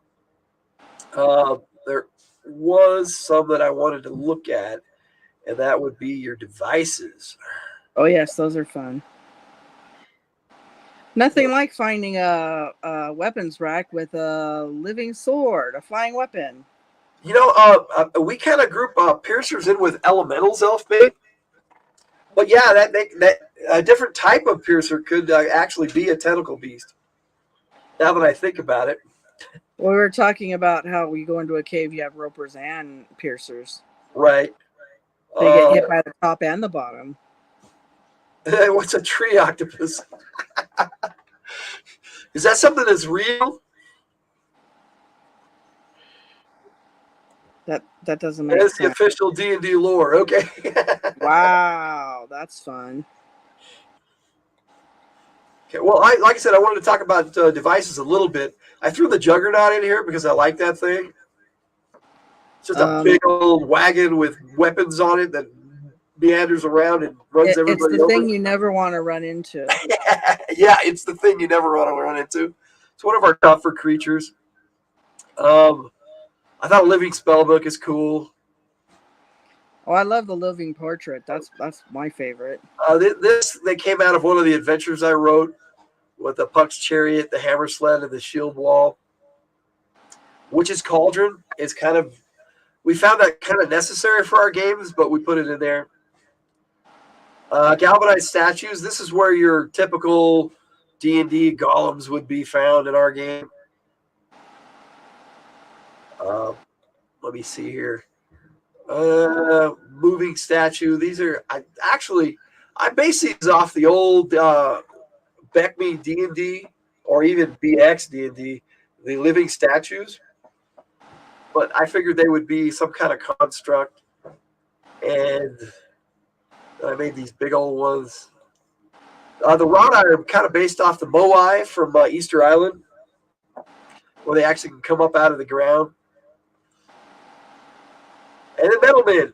[SPEAKER 1] There was some that I wanted to look at, and that would be your devices.
[SPEAKER 2] Oh, yes, those are fun. Nothing like finding a weapons rack with a living sword, a flying weapon.
[SPEAKER 1] We kind of group piercers in with elementals, Elfbait. But yeah, that a different type of piercer could actually be a tentacle beast. Now that I think about it.
[SPEAKER 2] Well, we were talking about how we go into a cave, you have ropers and piercers.
[SPEAKER 1] Right.
[SPEAKER 2] They get hit by the top and the bottom.
[SPEAKER 1] What's a tree octopus? Is that something that's real?
[SPEAKER 2] That doesn't make sense.
[SPEAKER 1] That's the official D&D lore. Okay.
[SPEAKER 2] Wow, that's fun.
[SPEAKER 1] Okay. Well, like I said, I wanted to talk about devices a little bit. I threw the Juggernaut in here because I like that thing. Just a big old wagon with weapons on it that meanders around and runs everybody over.
[SPEAKER 2] It's the thing you never want to run into.
[SPEAKER 1] Yeah, it's the thing you never want to run into. It's one of our tougher creatures. I thought Living Spellbook is cool.
[SPEAKER 2] Oh, I love the Living Portrait. That's my favorite.
[SPEAKER 1] They came out of one of the adventures I wrote with the Puck's Chariot, the Hammer Sled, and the Shield Wall. Witch's Cauldron is we found that kind of necessary for our games, but we put it in there. Galvanized Statues. This is where your typical D&D golems would be found in our game. Let me see here. Moving statue. These are I base these off the old BECME D&D or even BX D&D, the living statues. But I figured they would be some kind of construct, and I made these big old ones. The Rod-Eye are kind of based off the Moai from Easter Island, where they actually can come up out of the ground. And then Metalman.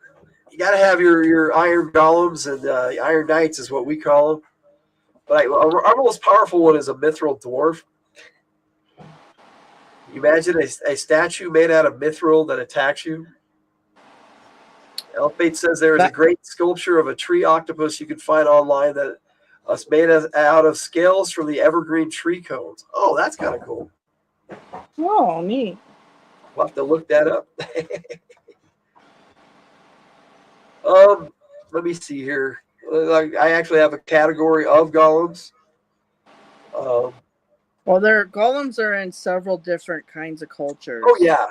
[SPEAKER 1] You got to have your Iron Golems and Iron Knights is what we call them. But our most powerful one is a Mithril Dwarf. You imagine a statue made out of mithril that attacks you. Elfate says there is a great sculpture of a tree octopus you can find online that is made out of scales from the evergreen tree cones. Oh, that's kind of cool.
[SPEAKER 2] Oh, neat.
[SPEAKER 1] We'll have to look that up. Let me see here. I actually have a category of golems.
[SPEAKER 2] Well, their golems are in several different kinds of cultures.
[SPEAKER 1] Oh yeah.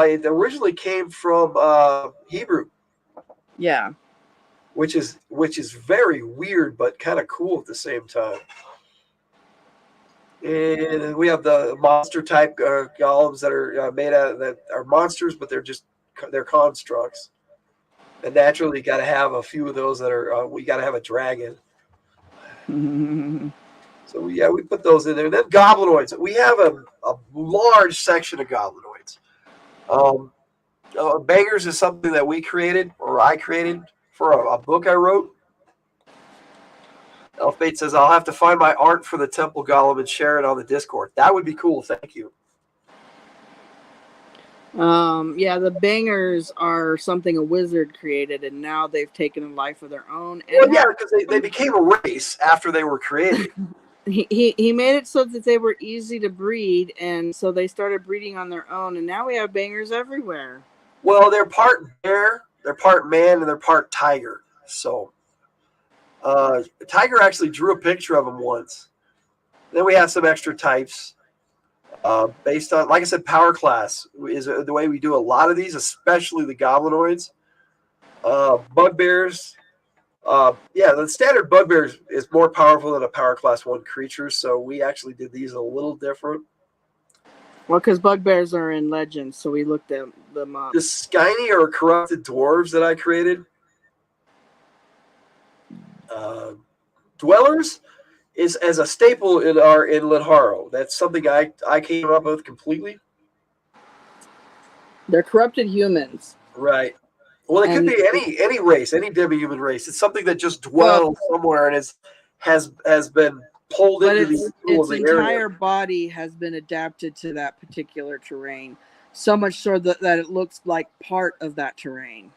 [SPEAKER 1] It originally came from Hebrew.
[SPEAKER 2] Yeah.
[SPEAKER 1] Which is very weird, but kind of cool at the same time. And we have the monster type golems that are made out that are monsters, but they're constructs. And naturally, you got to have a few of those that are. We got to have a dragon. So yeah, we put those in there. And then goblinoids. We have a large section of goblinoids. Bangers is something that we created, or I created for a book I wrote. Elfbait says, I'll have to find my art for the Temple Golem and share it on the Discord. That would be cool. Thank you.
[SPEAKER 2] Yeah, the Bangers are something a wizard created, and now they've taken a life of their own.
[SPEAKER 1] Well, yeah, because they became a race after they were created.
[SPEAKER 2] He made it so that they were easy to breed, and so they started breeding on their own, and now we have Bangers everywhere.
[SPEAKER 1] Well, they're part bear, they're part man, and they're part tiger. So, Tiger actually drew a picture of them once. Then we have some extra types based on, like I said, power class is the way we do a lot of these, especially the goblinoids. Bugbears. Yeah, the standard bugbear is more powerful than a power class 1 creature, so we actually did these a little different.
[SPEAKER 2] Well, because bugbears are in Legends, so we looked at them up.
[SPEAKER 1] The Skyny are corrupted dwarves that I created. Dwellers is as a staple in Lenharrow. That's something I came up with completely.
[SPEAKER 2] They're corrupted humans.
[SPEAKER 1] Right. Well, it could be any race, any demi-human race. It's something that just dwells somewhere and has been pulled into the
[SPEAKER 2] its entire body has been adapted to that particular terrain, so much so that it looks like part of that terrain.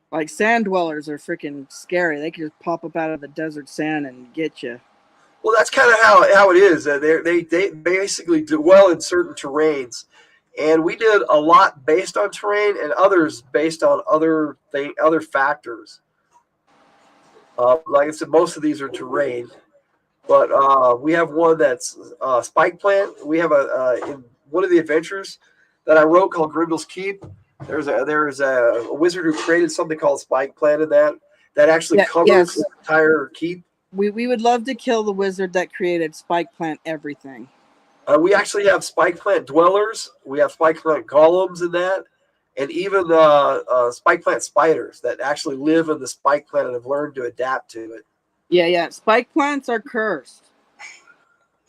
[SPEAKER 2] Like sand dwellers are freaking scary. They can just pop up out of the desert sand and get you.
[SPEAKER 1] Well, that's kind of how it is. They basically dwell in certain terrains, and we did a lot based on terrain and others based on other factors. Like I said, most of these are terrain, but we have one that's spike plant. We have in one of the adventures that I wrote called Grimdel's Keep. There's a wizard who created something called spike plant in that actually covers the entire keep.
[SPEAKER 2] We would love to kill the wizard that created spike plant everything.
[SPEAKER 1] We actually have spike plant dwellers. We have spike plant golems in that. And even spike plant spiders that actually live in the spike plant and have learned to adapt to it.
[SPEAKER 2] Yeah. Spike plants are cursed.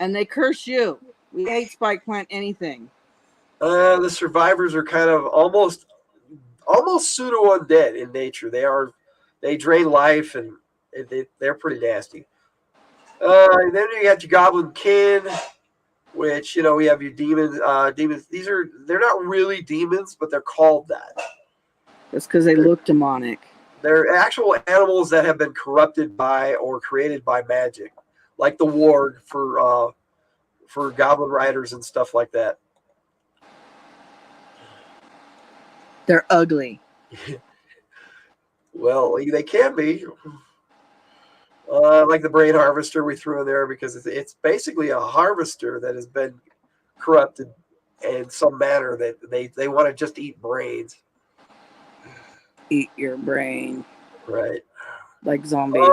[SPEAKER 2] And they curse you. We hate spike plant anything.
[SPEAKER 1] The survivors are kind of almost pseudo undead in nature. They drain life and they're pretty nasty. And then you got your goblin kin, which we have your demons. Demons. They're not really demons, but they're called that.
[SPEAKER 2] It's because they look demonic.
[SPEAKER 1] They're actual animals that have been corrupted by or created by magic, like the warg for goblin riders and stuff like that.
[SPEAKER 2] They're ugly.
[SPEAKER 1] Well, they can be. Like the brain harvester we threw in there because it's basically a harvester that has been corrupted in some manner that they want to just eat brains.
[SPEAKER 2] Eat your brain.
[SPEAKER 1] Right.
[SPEAKER 2] Like zombies.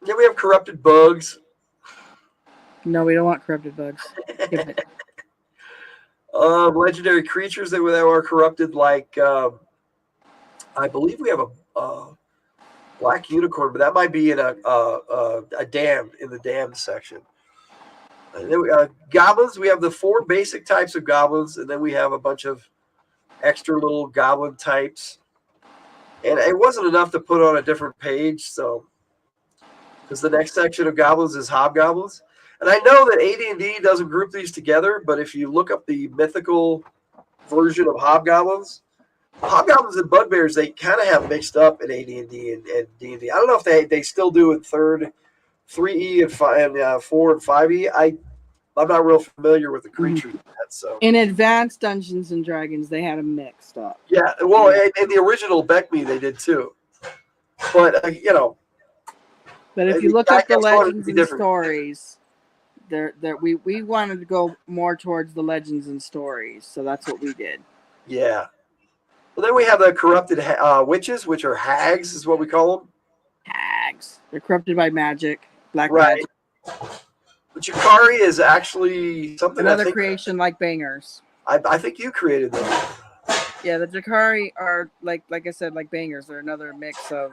[SPEAKER 1] Then we have corrupted bugs.
[SPEAKER 2] No, we don't want corrupted bugs.
[SPEAKER 1] Legendary creatures that are corrupted, like I believe we have a black unicorn, but that might be in a damned in the damned section. And then goblins. We have the 4 basic types of goblins, and then we have a bunch of extra little goblin types. And it wasn't enough to put on a different page, so because the next section of goblins is hobgoblins. And I know that AD&D doesn't group these together, but if you look up the mythical version of hobgoblins and bugbears, they kind of have mixed up in AD&D and D&D. I don't know if they still do in 3E and 4 and 5E. I'm not real familiar with the creatures yet, so.
[SPEAKER 2] In advanced Dungeons and Dragons, they had them mixed up.
[SPEAKER 1] Yeah, well, in the original Beckme, they did too. But
[SPEAKER 2] But if you look up the legends and stories, we wanted to go more towards the legends and stories, so that's what we did.
[SPEAKER 1] Yeah. Well, then we have the corrupted witches, which are hags, is what we call them.
[SPEAKER 2] Hags. They're corrupted by magic, black
[SPEAKER 1] right.
[SPEAKER 2] magic.
[SPEAKER 1] But Yukari is actually something.
[SPEAKER 2] Another creation like bangers.
[SPEAKER 1] I think you created them.
[SPEAKER 2] Yeah, the Jakari are like I said, like bangers. They're another mix of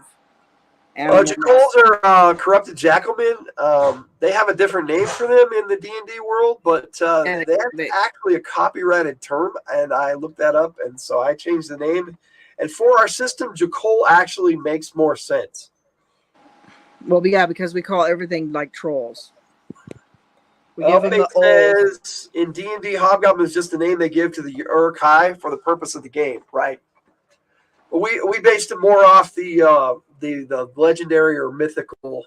[SPEAKER 2] animals.
[SPEAKER 1] Jackals are corrupted jackalmen. They have a different name for them in the D&D world, but they actually a copyrighted term, and I looked that up, and so I changed the name. And for our system, Jackal actually makes more sense.
[SPEAKER 2] Well, yeah, because we call everything like trolls.
[SPEAKER 1] Says in D&D, Hobgoblin is just the name they give to the Uruk-hai for the purpose of the game, right? But we based it more off the legendary or mythical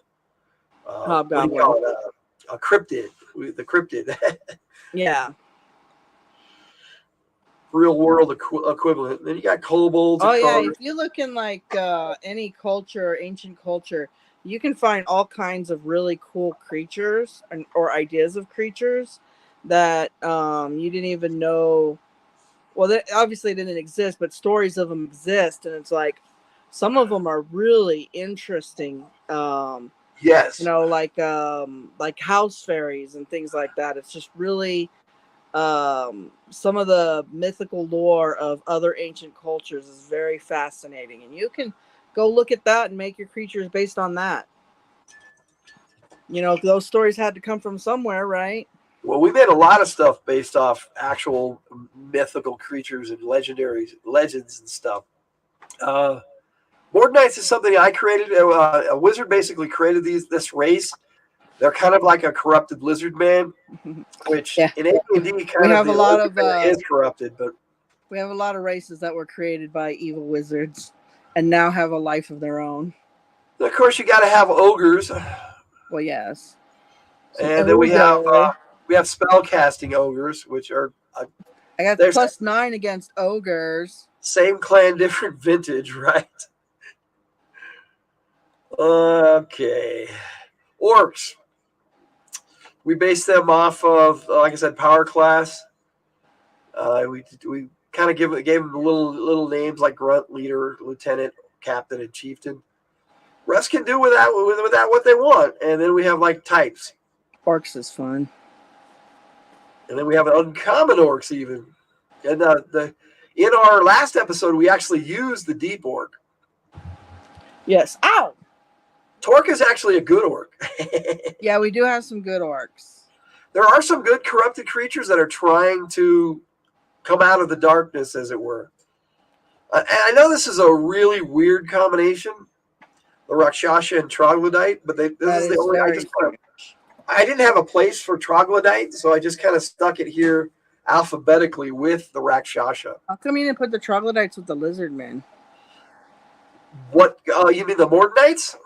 [SPEAKER 2] Hobgoblin.
[SPEAKER 1] A cryptid, the cryptid.
[SPEAKER 2] Yeah.
[SPEAKER 1] Real world equivalent. Then you got kobolds.
[SPEAKER 2] Oh yeah, if you look in like any culture, ancient culture, you can find all kinds of really cool creatures or ideas of creatures that you didn't even know. Well, they obviously didn't exist, but stories of them exist, and it's like some of them are really interesting.
[SPEAKER 1] Yes,
[SPEAKER 2] like house fairies and things like that. It's just really some of the mythical lore of other ancient cultures is very fascinating, and you can go look at that and make your creatures based on that. Those stories had to come from somewhere, right?
[SPEAKER 1] Well, we made a lot of stuff based off actual mythical creatures and legends and stuff. Board Knights is something I created. A wizard basically created this race. They're kind of like a corrupted lizard man, which in AD&D is corrupted. But
[SPEAKER 2] we have a lot of races that were created by evil wizards and now have a life of their own.
[SPEAKER 1] Of course, you got to have ogres.
[SPEAKER 2] Well, yes.
[SPEAKER 1] And then we have spell casting ogres, which are.
[SPEAKER 2] I got +9 against ogres.
[SPEAKER 1] Same clan, different vintage, right? Okay. Orcs. We based them off of, like I said, power class. We kind of gave them little names like grunt, leader, lieutenant, captain, and chieftain. Rest can do with that what they want. And then we have like types.
[SPEAKER 2] Orcs is fun.
[SPEAKER 1] And then we have an uncommon orcs even. And in our last episode, we actually used the deep orc.
[SPEAKER 2] Yes. Ow!
[SPEAKER 1] Torque is actually a good orc.
[SPEAKER 2] Yeah, we do have some good orcs.
[SPEAKER 1] There are some good corrupted creatures that are trying to come out of the darkness, as it were. And I know this is a really weird combination, the Rakshasa and Troglodyte, but this
[SPEAKER 2] That
[SPEAKER 1] is the
[SPEAKER 2] is
[SPEAKER 1] only.
[SPEAKER 2] very
[SPEAKER 1] I didn't have a place for Troglodyte, so I just kind of stuck it here alphabetically with the Rakshasa.
[SPEAKER 2] How come you didn't put the troglodytes with the lizard men?
[SPEAKER 1] What you mean the Mortonites?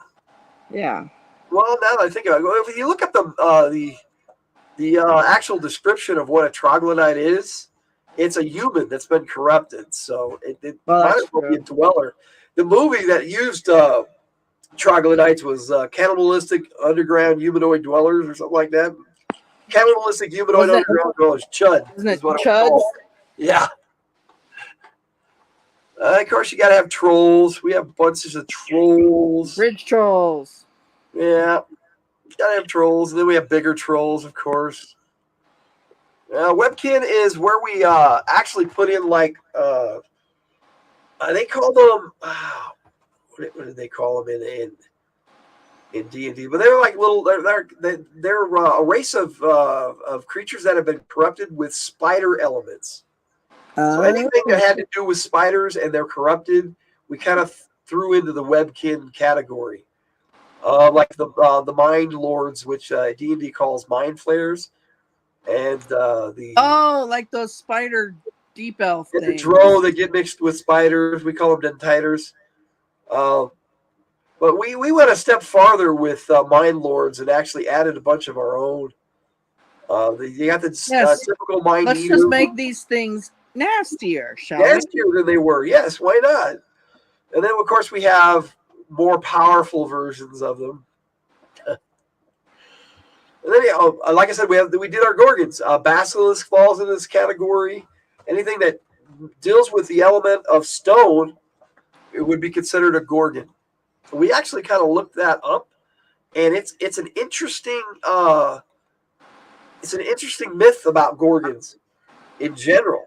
[SPEAKER 2] Yeah.
[SPEAKER 1] Well, now that I think about it, if you look at the actual description of what a troglodyte is, it's a human that's been corrupted. So it
[SPEAKER 2] Well,
[SPEAKER 1] might
[SPEAKER 2] that's
[SPEAKER 1] as well be a
[SPEAKER 2] true.
[SPEAKER 1] dweller. The movie that used troglodytes was Cannibalistic Underground Humanoid Dwellers or something like that. Cannibalistic Humanoid
[SPEAKER 2] Wasn't
[SPEAKER 1] Underground Dwellers. Chud
[SPEAKER 2] Wasn't it
[SPEAKER 1] is what it was
[SPEAKER 2] Chuds?
[SPEAKER 1] called. Yeah. Of course, you got to have trolls. We have bunches of trolls.
[SPEAKER 2] Bridge trolls.
[SPEAKER 1] Yeah. Gotta have trolls. And then we have bigger trolls, of course. Webkin is where we actually put in like they call them what did they call them in D&D? But they're like little they're a race of creatures that have been corrupted with spider elements. So anything that had to do with spiders and they're corrupted, we kind of threw into the Webkin category. Like the Mind Lords, which D&D calls Mind Flayers. And
[SPEAKER 2] like those spider deep elf
[SPEAKER 1] the
[SPEAKER 2] things.
[SPEAKER 1] drow that get mixed with spiders, we call them dentiters. But we went a step farther with Mind Lords and actually added a bunch of our own. You got the typical Mind
[SPEAKER 2] Let's
[SPEAKER 1] Eater.
[SPEAKER 2] just make these things nastier, shall we?
[SPEAKER 1] Nastier than they were. Yes, why not? And then, of course, we have more powerful versions of them. And then, like I said, we did our Gorgons. Basilisk falls in this category. Anything that deals with the element of stone, it would be considered a Gorgon. So we actually kind of looked that up, and it's an interesting myth about Gorgons in general.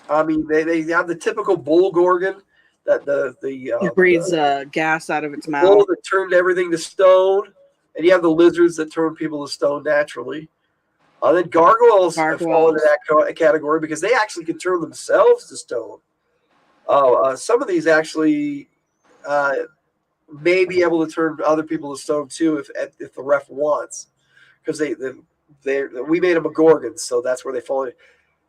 [SPEAKER 1] I mean, they have the typical bull Gorgon that
[SPEAKER 2] It breathes gas out of its mouth.
[SPEAKER 1] Bull that turned everything to stone. And you have the lizards that turn people to stone naturally. Then gargoyles fall into that category because they actually can turn themselves to stone. Some of these actually may be able to turn other people to stone too if the ref wants, because we made them a Gorgon, so that's where they fall in.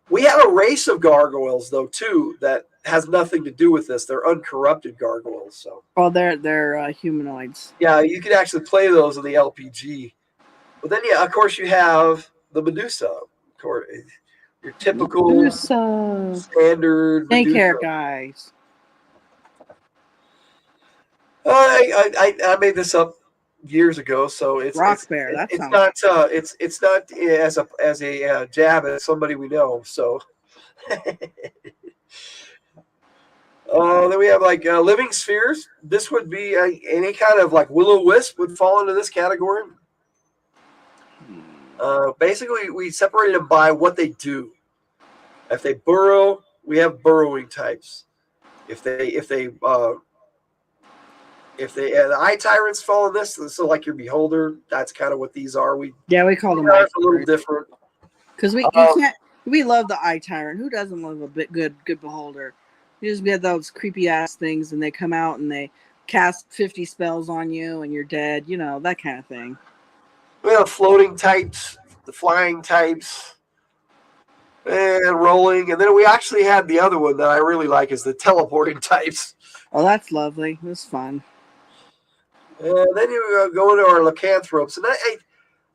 [SPEAKER 1] We have a race of gargoyles though too that has nothing to do with this. They're uncorrupted gargoyles. So
[SPEAKER 2] they're humanoids.
[SPEAKER 1] Yeah, you can actually play those in the LPG. But then of course you have the Medusa. Your typical standard
[SPEAKER 2] snake
[SPEAKER 1] Medusa.
[SPEAKER 2] hair guys.
[SPEAKER 1] I made this up years ago, so it's
[SPEAKER 2] rock bear.
[SPEAKER 1] It's not as a jab at somebody we know. So then we have like living spheres. This would be any kind of like will-o-wisp would fall into this category. Basically, we separated them by what they do. If they burrow, we have burrowing types. If the eye tyrants fall in this, so like your beholder, that's kind of what these are. We
[SPEAKER 2] call them
[SPEAKER 1] a little different
[SPEAKER 2] because we love the eye tyrant. Who doesn't love a bit good beholder? You just get those creepy ass things, and they come out and they cast 50 spells on you, and you're dead. You know, that kind of thing.
[SPEAKER 1] We have floating types, the flying types, and rolling, and then we actually had the other one that I really like is the teleporting types.
[SPEAKER 2] Oh, that's lovely. That's fun.
[SPEAKER 1] And then you go into our lycanthropes, and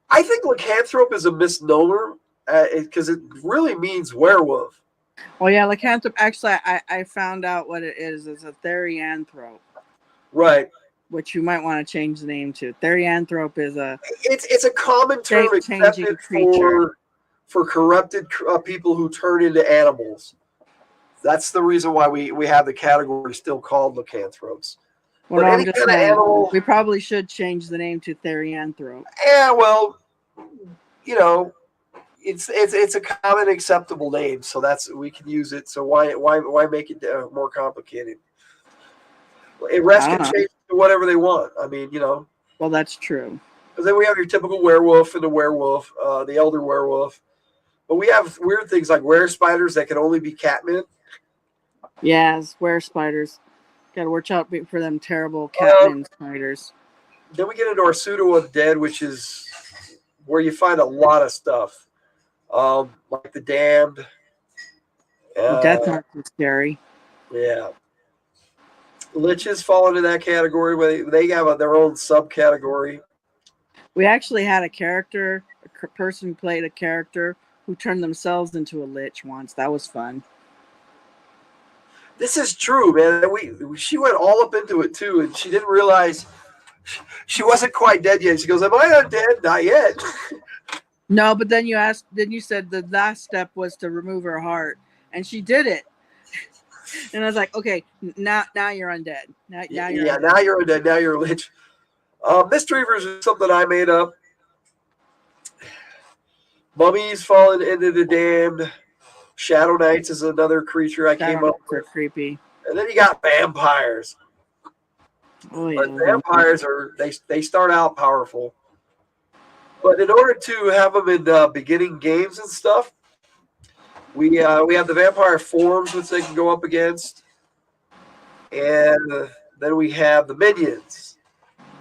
[SPEAKER 1] I think lycanthrope is a misnomer because it really means werewolf.
[SPEAKER 2] Oh yeah, lycanthrope. Actually, I found out what it is. It's a therianthrope.
[SPEAKER 1] Right.
[SPEAKER 2] Which you might want to change the name to. Therianthrope is
[SPEAKER 1] it's a common term accepted for corrupted people who turn into animals. That's the reason why we have the category still called lycanthropes.
[SPEAKER 2] Well, no, I'm just saying, animal, we probably should change the name to therianthrope.
[SPEAKER 1] Yeah, well, you know, it's a common acceptable name, so we can use it. So why make it more complicated? Rest can change it to whatever they want. I mean, you know.
[SPEAKER 2] Well, that's true.
[SPEAKER 1] Because then we have your typical werewolf and the werewolf, the elder werewolf. But we have weird things like were spiders that can only be catmen.
[SPEAKER 2] Yes, were spiders. Gotta watch out for them terrible catman spiders.
[SPEAKER 1] Then we get into our pseudo undead, which is where you find a lot of stuff, like the damned.
[SPEAKER 2] Death Marks is scary.
[SPEAKER 1] Yeah. Liches fall into that category where they have their own subcategory.
[SPEAKER 2] We actually had a person played a character who turned themselves into a lich once. That was fun.
[SPEAKER 1] This is true, man. She went all up into it too, and she didn't realize she wasn't quite dead yet. She goes, "Am I not dead? Not yet."
[SPEAKER 2] No, but then you said the last step was to remove her heart, and she did it. And I was like, okay, now you're undead. Now you're undead.
[SPEAKER 1] Now you're undead. Now you're a lich. Mistreavers is something I made up. Mummies falling into the damned. Shadow Knights is another creature I came up with.
[SPEAKER 2] Creepy.
[SPEAKER 1] And then you got vampires.
[SPEAKER 2] Oh yeah.
[SPEAKER 1] But vampires they start out powerful. But in order to have them in beginning games and stuff, we have the vampire forms which they can go up against, and then we have the minions,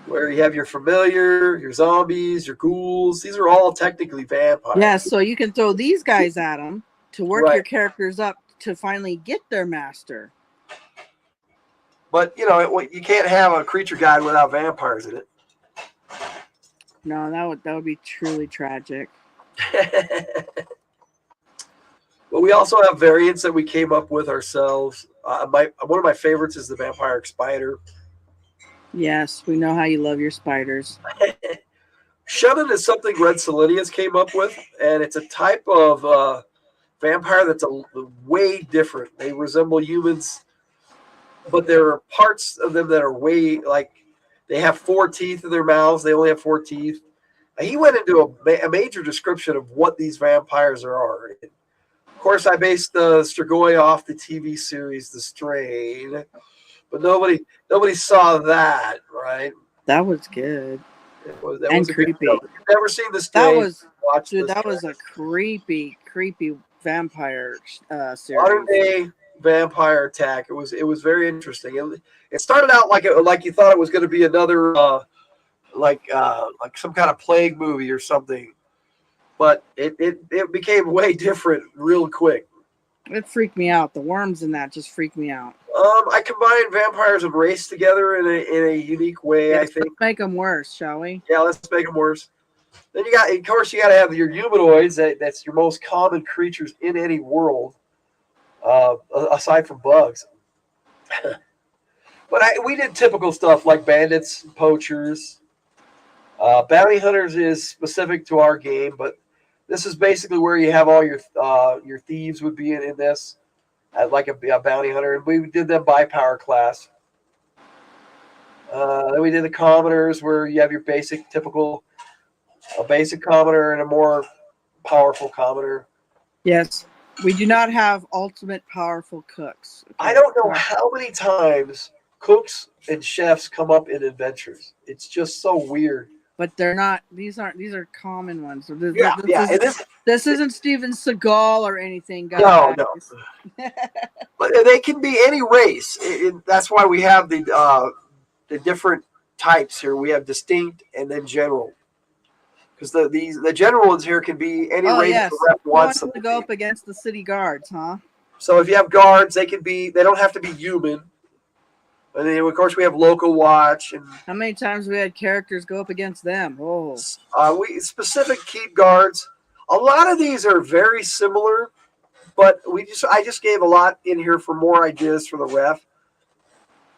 [SPEAKER 1] where you have your familiar, your zombies, your ghouls. These are all technically vampires.
[SPEAKER 2] Yeah, so you can throw these guys at them to work your characters up to finally get their master.
[SPEAKER 1] But you can't have a creature guide without vampires in it.
[SPEAKER 2] No, that would be truly tragic.
[SPEAKER 1] But we also have variants that we came up with ourselves. One of my favorites is the vampire spider.
[SPEAKER 2] Yes, we know how you love your spiders.
[SPEAKER 1] Shunning is something Red Selenius came up with, and it's a type of vampire that's way different. They resemble humans, but there are parts of them that are way like they have 4 teeth in their mouths. They only have 4 teeth. He went into a major description of what these vampires are. Of course, I based the Strigoi off the TV series The Strain, but nobody saw that, right?
[SPEAKER 2] That was good.
[SPEAKER 1] That was
[SPEAKER 2] creepy.
[SPEAKER 1] If you've never seen The Strain,
[SPEAKER 2] that was a creepy vampire series.
[SPEAKER 1] Modern day vampire attack. It was very interesting. It started out like you thought it was going to be another like some kind of plague movie or something, but it became way different real quick.
[SPEAKER 2] It freaked me out. The worms in that just freaked me out.
[SPEAKER 1] I combined vampires and race together in a unique way. I think.
[SPEAKER 2] Let's make them worse, shall we?
[SPEAKER 1] Yeah, let's make them worse. Then you got to have your humanoids. That's your most common creatures in any world, aside from bugs. But we did typical stuff like bandits, poachers. Bounty hunters is specific to our game, but this is basically where you have all your thieves would be in this, like a bounty hunter, and we did them by power class. Then we did the commoners, where you have your a basic commoner and a more powerful commoner.
[SPEAKER 2] Yes, we do not have ultimate powerful cooks. Okay.
[SPEAKER 1] I don't know how many times cooks and chefs come up in adventures. It's just so weird.
[SPEAKER 2] But they're not. These are common ones. This isn't Steven Seagal or anything, guys.
[SPEAKER 1] No. But they can be any race. That's why we have the different types here. We have distinct and then general. Because the general ones here can be any race the rep wants them
[SPEAKER 2] to go up against the city guards, huh?
[SPEAKER 1] So if you have guards, they don't have to be human. And then, of course, we have local watch. And
[SPEAKER 2] how many times we had characters go up against them? Oh,
[SPEAKER 1] we specific keep guards. A lot of these are very similar, but I just gave a lot in here for more ideas for the ref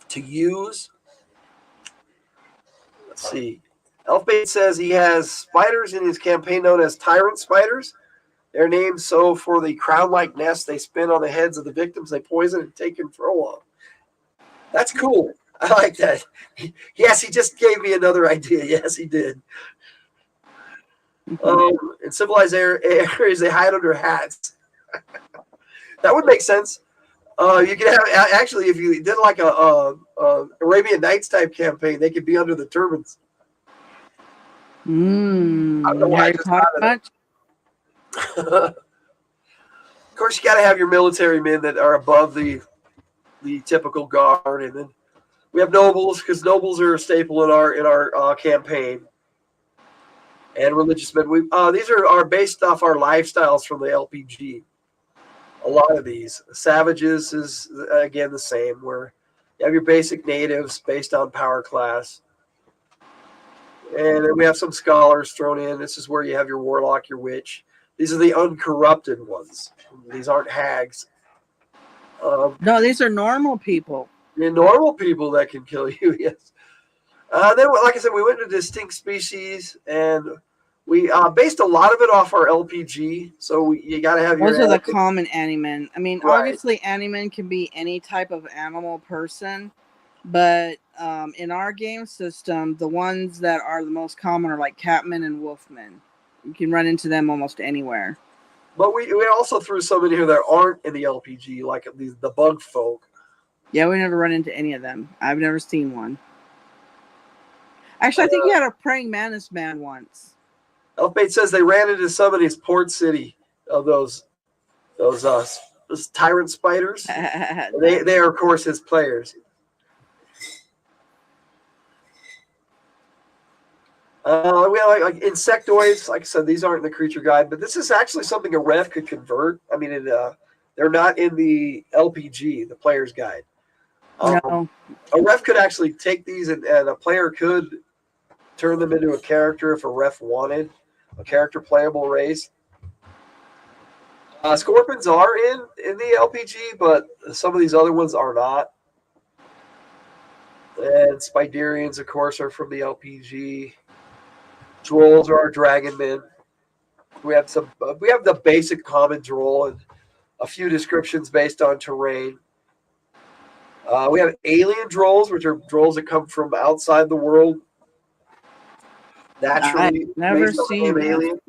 [SPEAKER 1] to use. Let's see. Elfbait says he has spiders in his campaign known as tyrant spiders. They're named so for the crown-like nest they spin on the heads of the victims they poison and take control of. That's cool. I like that. Yes, he just gave me another idea. Yes, he did. In civilized areas, they hide under hats. That would make sense. You could have actually, if you did like a Arabian Nights type campaign, they could be under the turbans.
[SPEAKER 2] I don't know why I just thought of that.
[SPEAKER 1] course, you got to have your military men that are above the typical guard, and then we have nobles because nobles are a staple in our campaign, and religious men. These are based off our lifestyles from the LPG. A lot of these savages is again the same, where you have your basic natives based on power class, and then we have some scholars thrown in. This is where you have your warlock, your witch. These are the uncorrupted ones. These aren't hags.
[SPEAKER 2] No, these are normal people.
[SPEAKER 1] The normal people that can kill you, yes. Then, like I said, we went to distinct species, and we based a lot of it off our LPG. So you got to have your.
[SPEAKER 2] Those are the common animan. I mean,
[SPEAKER 1] Right.
[SPEAKER 2] Obviously, animan can be any type of animal person, but in our game system, the ones that are the most common are like catmen and wolfmen. You can run into them almost anywhere.
[SPEAKER 1] But we also threw some in here that aren't in the LPG, like the bug folk.
[SPEAKER 2] Yeah, we never run into any of them. I've never seen one. Actually, I think you had a praying mantis man once.
[SPEAKER 1] Elfbait says they ran into somebody's port city of those tyrant spiders. They are, of course, his players. We have like insectoids. Like I said, these aren't in the creature guide, but this is actually something a ref could convert. I mean, they're not in the LPG, the player's guide.
[SPEAKER 2] No.
[SPEAKER 1] A ref could actually take these, and a player could turn them into a character if a ref wanted a character playable race. Scorpions are in the LPG, but some of these other ones are not. And Spiderians, of course, are from the LPG. Drolls are our dragon men. We have the basic common droll and a few descriptions based on terrain. We have alien drolls, which are drolls that come from outside the world. Naturally,
[SPEAKER 2] I've never seen that.
[SPEAKER 1] alien.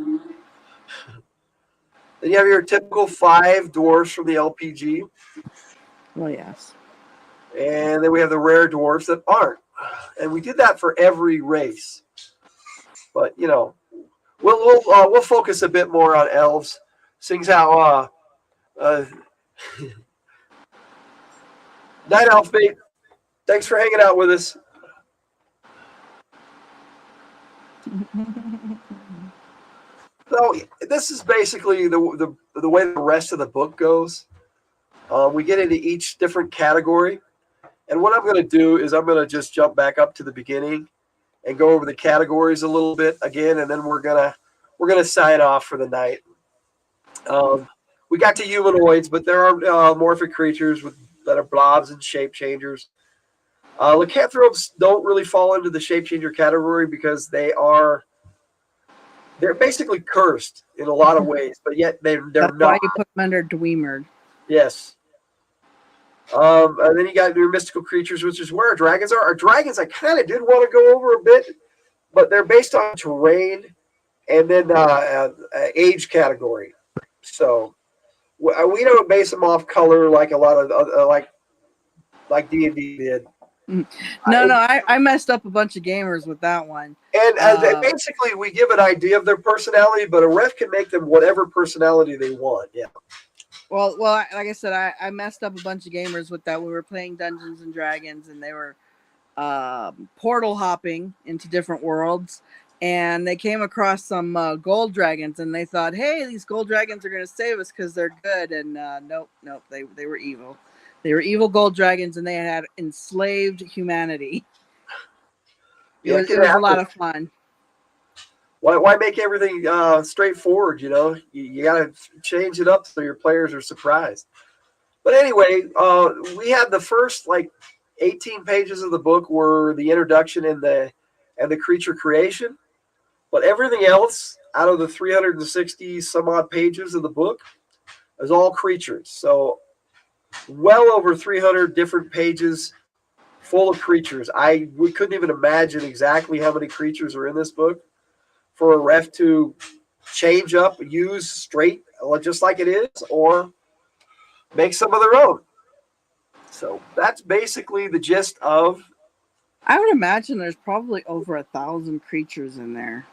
[SPEAKER 1] Then you have your typical 5 dwarfs from the LPG.
[SPEAKER 2] Well, yes.
[SPEAKER 1] And then we have the rare dwarfs that aren't. And we did that for every race. But we'll focus a bit more on elves. Seeing how Night Elf Bait, thanks for hanging out with us. So this is basically the way the rest of the book goes. We get into each different category, and what I'm going to do is I'm going to just jump back up to the beginning and go over the categories a little bit again, and then we're gonna sign off for the night. We got to humanoids, but there are morphic creatures that are blobs and shape changers. Lycanthropes don't really fall into the shape changer category because they're basically cursed in a lot of ways, but yet they're
[SPEAKER 2] That's
[SPEAKER 1] not.
[SPEAKER 2] why you put them under Dwemer.
[SPEAKER 1] Yes. And then you got your mystical creatures, which is where our dragons are. Our dragons, I kind of did want to go over a bit, but they're based on terrain and then age category. So we don't base them off color like a lot of like D&D did.
[SPEAKER 2] I messed up a bunch of gamers with that one.
[SPEAKER 1] And basically, we give an idea of their personality, but a ref can make them whatever personality they want. Yeah.
[SPEAKER 2] Well, like I said, I messed up a bunch of gamers with that. We were playing Dungeons and Dragons, and they were portal hopping into different worlds, and they came across some gold dragons, and they thought, hey, these gold dragons are going to save us because they're good. And nope, they were evil. They were evil gold dragons, and they had enslaved humanity. It was a lot of fun.
[SPEAKER 1] Why make everything straightforward? You got to change it up so your players are surprised. But anyway, we had the first 18 pages of the book were the introduction and the creature creation. But everything else out of the 360 some odd pages of the book is all creatures. So well over 300 different pages full of creatures. We couldn't even imagine exactly how many creatures are in this book for a ref to change up, use straight just like it is, or make some of their own. So that's basically the gist of.
[SPEAKER 2] I would imagine there's probably over 1,000 creatures in there.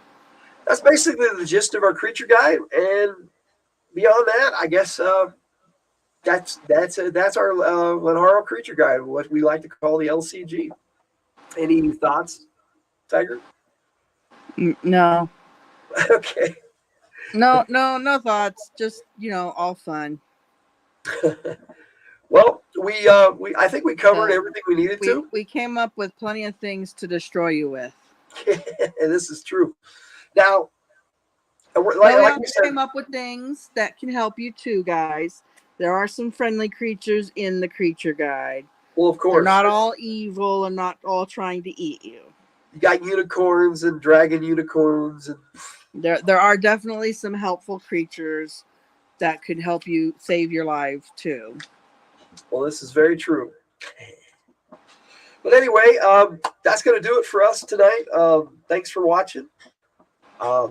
[SPEAKER 1] That's basically the gist of our creature guide, and beyond that, I guess That's our Lenharrow Creature Guide, what we like to call the LCG. Any thoughts, Tiger?
[SPEAKER 2] No.
[SPEAKER 1] Okay.
[SPEAKER 2] No thoughts. Just, all fun.
[SPEAKER 1] Well, we I think we covered everything we needed to.
[SPEAKER 2] We came up with plenty of things to destroy you with.
[SPEAKER 1] And this is true. Now,
[SPEAKER 2] we came up with things that can help you too, guys. There are some friendly creatures in the creature guide.
[SPEAKER 1] Well, of course.
[SPEAKER 2] They're not all evil and not all trying to eat you.
[SPEAKER 1] You got unicorns and dragon unicorns. And
[SPEAKER 2] there are definitely some helpful creatures that could help you save your life too.
[SPEAKER 1] Well, this is very true. But anyway, that's going to do it for us tonight. Thanks for watching.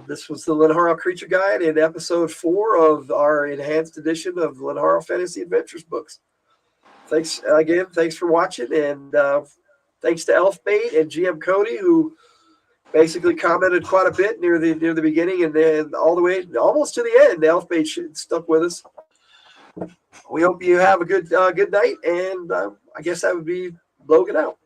[SPEAKER 1] This was the Lenharrow Creature Guide in episode 4 of our enhanced edition of Lenharrow Fantasy Adventures books. Thanks again. Thanks for watching, and thanks to Elfbait and GM Cody, who basically commented quite a bit near the beginning and then all the way almost to the end. Elfbait stuck with us. We hope you have a good night, and I guess that would be Logan out.